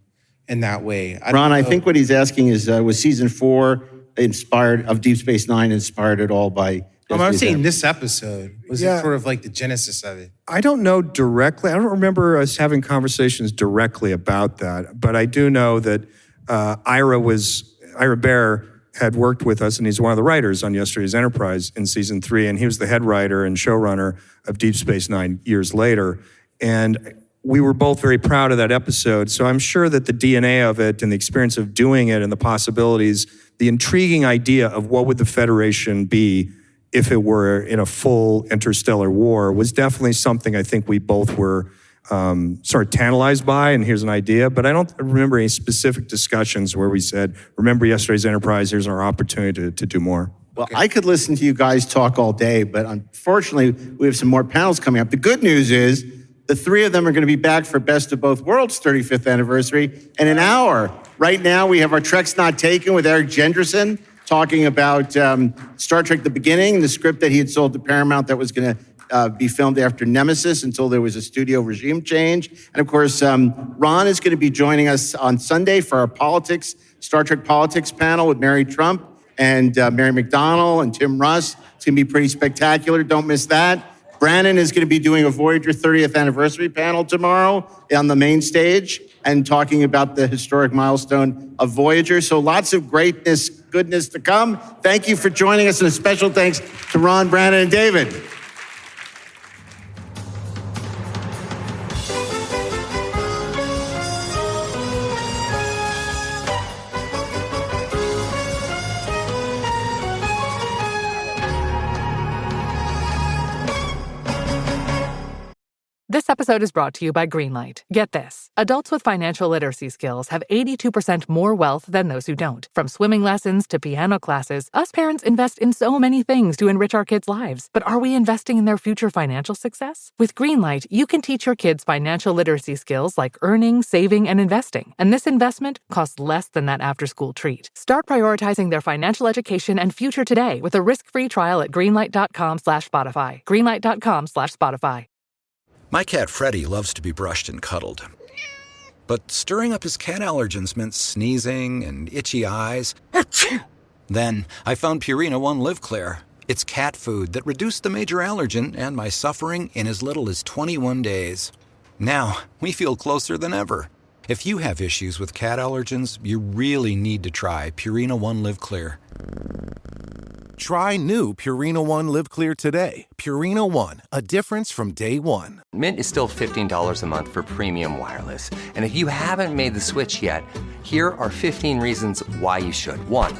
in that way? Ron, I think what he's asking is, was season 4 inspired of Deep Space Nine inspired at all by? I'm saying this episode. Was it sort of like the genesis of it? I don't know directly. I don't remember us having conversations directly about that, but I do know that Ira Bear had worked with us, and he's one of the writers on Yesterday's Enterprise in season 3, and he was the head writer and showrunner of Deep Space Nine years later. And we were both very proud of that episode. So I'm sure that the DNA of it and the experience of doing it and the possibilities, the intriguing idea of what would the Federation be if it were in a full interstellar war was definitely something I think we both were sort of tantalized by, and here's an idea. But I don't remember any specific discussions where we said, remember Yesterday's Enterprise, here's our opportunity to do more. Well, I could listen to you guys talk all day, but unfortunately, we have some more panels coming up. The good news is the 3 of them are going to be back for Best of Both Worlds 35th anniversary in an hour. Right now, we have our Trek's Not Taken with Eric Jenderson talking about Star Trek The Beginning, the script that he had sold to Paramount that was going to be filmed after Nemesis until there was a studio regime change. And of course, Ron is going to be joining us on Sunday for our Star Trek politics panel with Mary Trump and Mary McDonnell and Tim Russ. It's going to be pretty spectacular. Don't miss that. Brannon is going to be doing a Voyager 30th anniversary panel tomorrow on the main stage and talking about the historic milestone of Voyager. So lots of goodness to come. Thank you for joining us, and a special thanks to Ron, Brannon, and David. This episode is brought to you by Greenlight. Get this. Adults with financial literacy skills have 82% more wealth than those who don't. From swimming lessons to piano classes, us parents invest in so many things to enrich our kids' lives. But are we investing in their future financial success? With Greenlight, you can teach your kids financial literacy skills like earning, saving, and investing. And this investment costs less than that after-school treat. Start prioritizing their financial education and future today with a risk-free trial at greenlight.com/Spotify. Greenlight.com/Spotify. My cat Freddie loves to be brushed and cuddled. But stirring up his cat allergens meant sneezing and itchy eyes. Then I found Purina One Live Clear. It's cat food that reduced the major allergen and my suffering in as little as 21 days. Now, we feel closer than ever. If you have issues with cat allergens, you really need to try Purina One Live Clear. Try new Purina One Live Clear today. Purina One, a difference from day one. Mint is still $15 a month for premium wireless. And if you haven't made the switch yet, here are 15 reasons why you should. 1,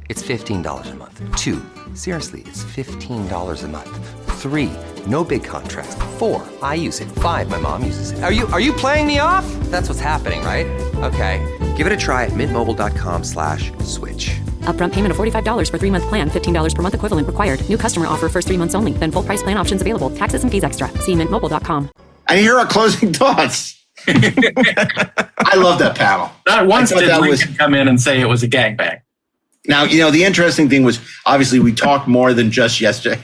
it's $15 a month. 2, seriously, it's $15 a month. 3, no big contrast. 4, I use it. 5, my mom uses it. Are you playing me off? That's what's happening, right? Okay, give it a try at mintmobile.com/switch. Upfront payment of $45 for 3-month plan, $15 per month equivalent required. New customer offer first 3 months only. Then full price plan options available. Taxes and fees extra. See mintmobile.com. And here are closing thoughts. I love that panel. Not once did Lincoln come in and say it was a gangbang. Now, the interesting thing was, obviously, we talked more than just yesterday.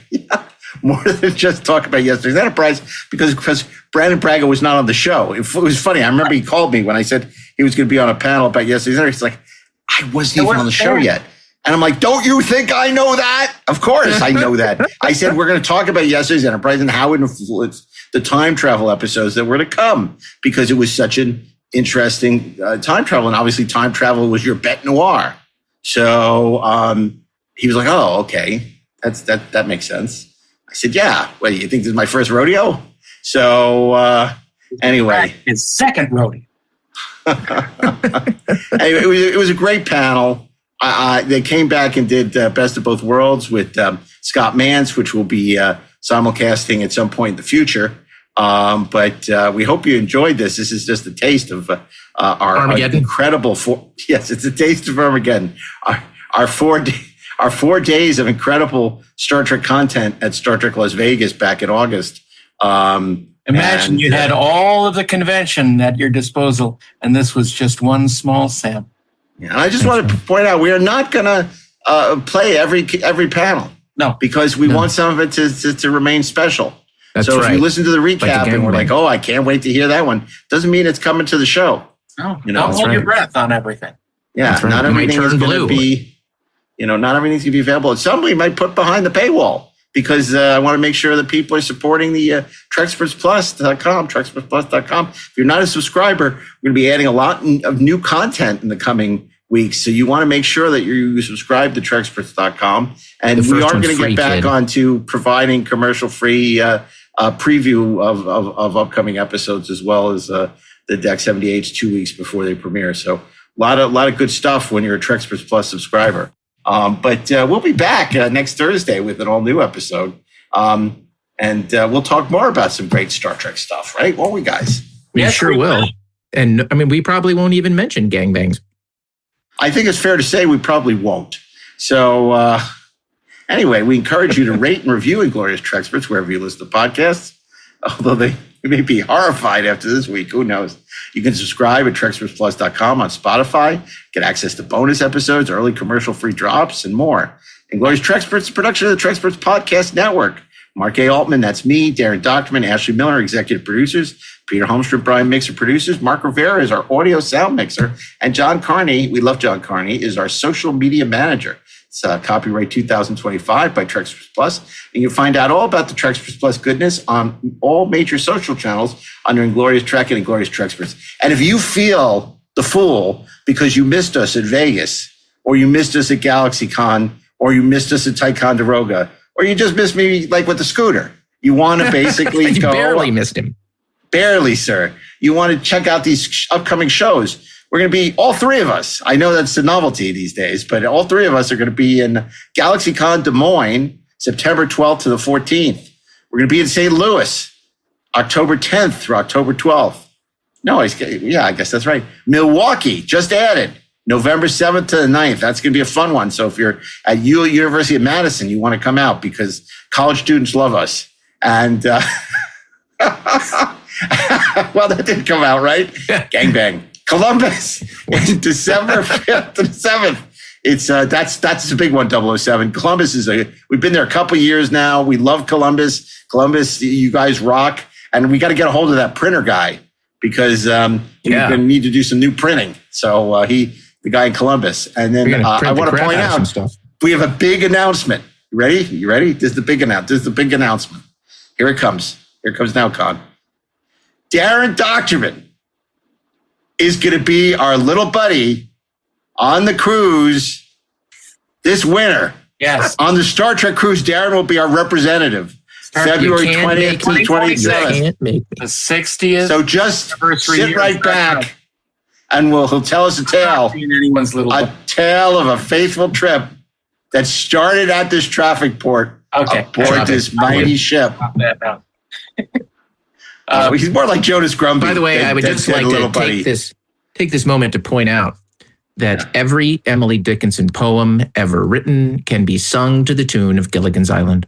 More than just talk about Yesterday's Enterprise, because Brandon Braga was not on the show. It was funny. I remember he called me when I said he was going to be on a panel about Yesterday's Enterprise. He's like, I wasn't even on the show yet. And I'm like, don't you think I know that? Of course I know that. I said, we're going to talk about Yesterday's Enterprise and how it influenced the time travel episodes that were to come, because it was such an interesting time travel. And obviously time travel was your bête noire. So he was like, oh, okay. That makes sense. I said, yeah. What, you think this is my first rodeo? So anyway. His second rodeo. Anyway, it was a great panel. They came back and did Best of Both Worlds with Scott Mance, which will be simulcasting at some point in the future. But we hope you enjoyed this. This is just a taste of our incredible yes, it's a taste of Armageddon. Our 4 days of incredible Star Trek content at Star Trek Las Vegas back in August. Imagine you had all of the convention at your disposal, and this was just one small sample. Yeah, I just want to point out we are not going to play every panel. No, because we want some of it to remain special. That's so right. if you listen to the recap and we're like, oh, I can't wait to hear that one, doesn't mean it's coming to the show. No, don't hold your breath on everything. Yeah, That's right. not everything is going to be, not everything's going to be available. Some we might put behind the paywall because I want to make sure that people are supporting the TrekspertsPlus.com, TrekspertsPlus.com. If you're not a subscriber, we're going to be adding a lot of new content in the coming weeks. So you want to make sure that you subscribe to Treksperts.com. And we are going to get back onto providing commercial-free preview of upcoming episodes, as well as the Deck 78s 2 weeks before they premiere. So a lot of good stuff when you're a Treksperts Plus subscriber. But we'll be back next Thursday with an all-new episode. And we'll talk more about some great Star Trek stuff, right? Won't we, guys? We sure will. And, I mean, we probably won't even mention gangbangs. I think it's fair to say we probably won't. So anyway, we encourage you to rate and review Inglorious Treksperts wherever you listen to podcasts, although they may be horrified after this week. Who knows? You can subscribe at TrekspertsPlus.com on Spotify, get access to bonus episodes, early commercial-free drops, and more. Inglorious Treksperts is a production of the Treksperts Podcast Network. Mark A. Altman, that's me, Darren Dochterman, Ashley Miller, executive producers, Peter Holmstrom, Brian Mixer, producers, Mark Rivera is our audio sound mixer, and John Carney, we love John Carney, is our social media manager. It's copyright 2025 by Treksperts Plus. And you'll find out all about the Treksperts Plus goodness on all major social channels under Inglorious Trek and Inglorious Treksperts. And if you feel the fool because you missed us at Vegas, or you missed us at GalaxyCon, or you missed us at Ticonderoga, or you just missed me like with the scooter, you want to basically you go. Barely missed him. Barely, sir. You want to check out these upcoming shows. We're going to be, all three of us. I know that's the novelty these days, but all three of us are going to be in GalaxyCon Des Moines, September 12th to the 14th. We're going to be in St. Louis, October 10th through October 12th. No, I guess that's right. Milwaukee, just added, November 7th to the 9th. That's going to be a fun one. So if you're at University of Madison, you want to come out because college students love us. And, well, that didn't come out, right? Gangbang. Columbus, December 5th to the 7th. It's that's a big one, 007. Columbus we've been there a couple of years now. We love Columbus. Columbus, you guys rock. And we got to get a hold of that printer guy because we're going to need to do some new printing. So the guy in Columbus. And then I want to point out, we have a big announcement. You ready? You ready? This is the big announcement. Here it comes. Here comes now, Con. Darren Dochterman is going to be our little buddy on the cruise this winter. Yes. On the Star Trek cruise, Darren will be our representative. February 20th to the 27th. The 60th. So just sit right back and he'll tell us a tale. A tale of a faithful trip that started at this traffic port aboard this mighty ship. He's more like Jonas Grumby. By the way, I would just like to take this moment to point out that every Emily Dickinson poem ever written can be sung to the tune of Gilligan's Island.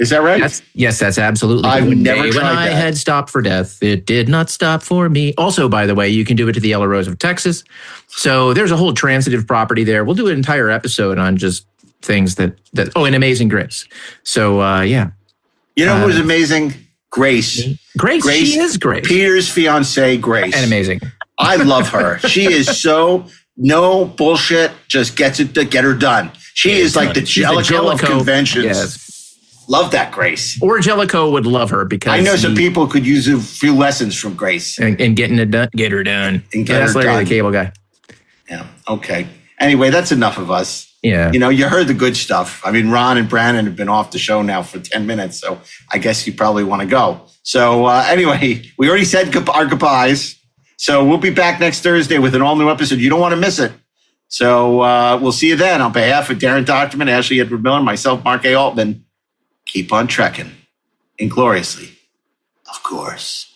Is that right? Yes, that's absolutely. I've never tried when I had stopped for death, it did not stop for me. Also, by the way, you can do it to the Yellow Rose of Texas. So there's a whole transitive property there. We'll do an entire episode on just things that and Amazing Grace. So yeah. You know who was amazing? Grace. She is Grace. Peter's fiancée, Grace. And amazing. I love her. She is so no bullshit, just gets it to get her done. She is like the Jellicoe of conventions. Yes. Love that Grace. Or Jellicoe would love her because I know some people could use a few lessons from Grace. And getting it done, get her done. And get her Larry done. the Cable Guy. Yeah. Okay. Anyway, that's enough of us. Yeah. You know, you heard the good stuff. I mean, Ron and Brandon have been off the show now for 10 minutes, so I guess you probably want to go. So anyway, we already said our goodbyes. So we'll be back next Thursday with an all-new episode. You don't want to miss it. So we'll see you then. On behalf of Darren Dochterman, Ashley Edward Miller, myself, Mark A. Altman, keep on trekking. Ingloriously, of course.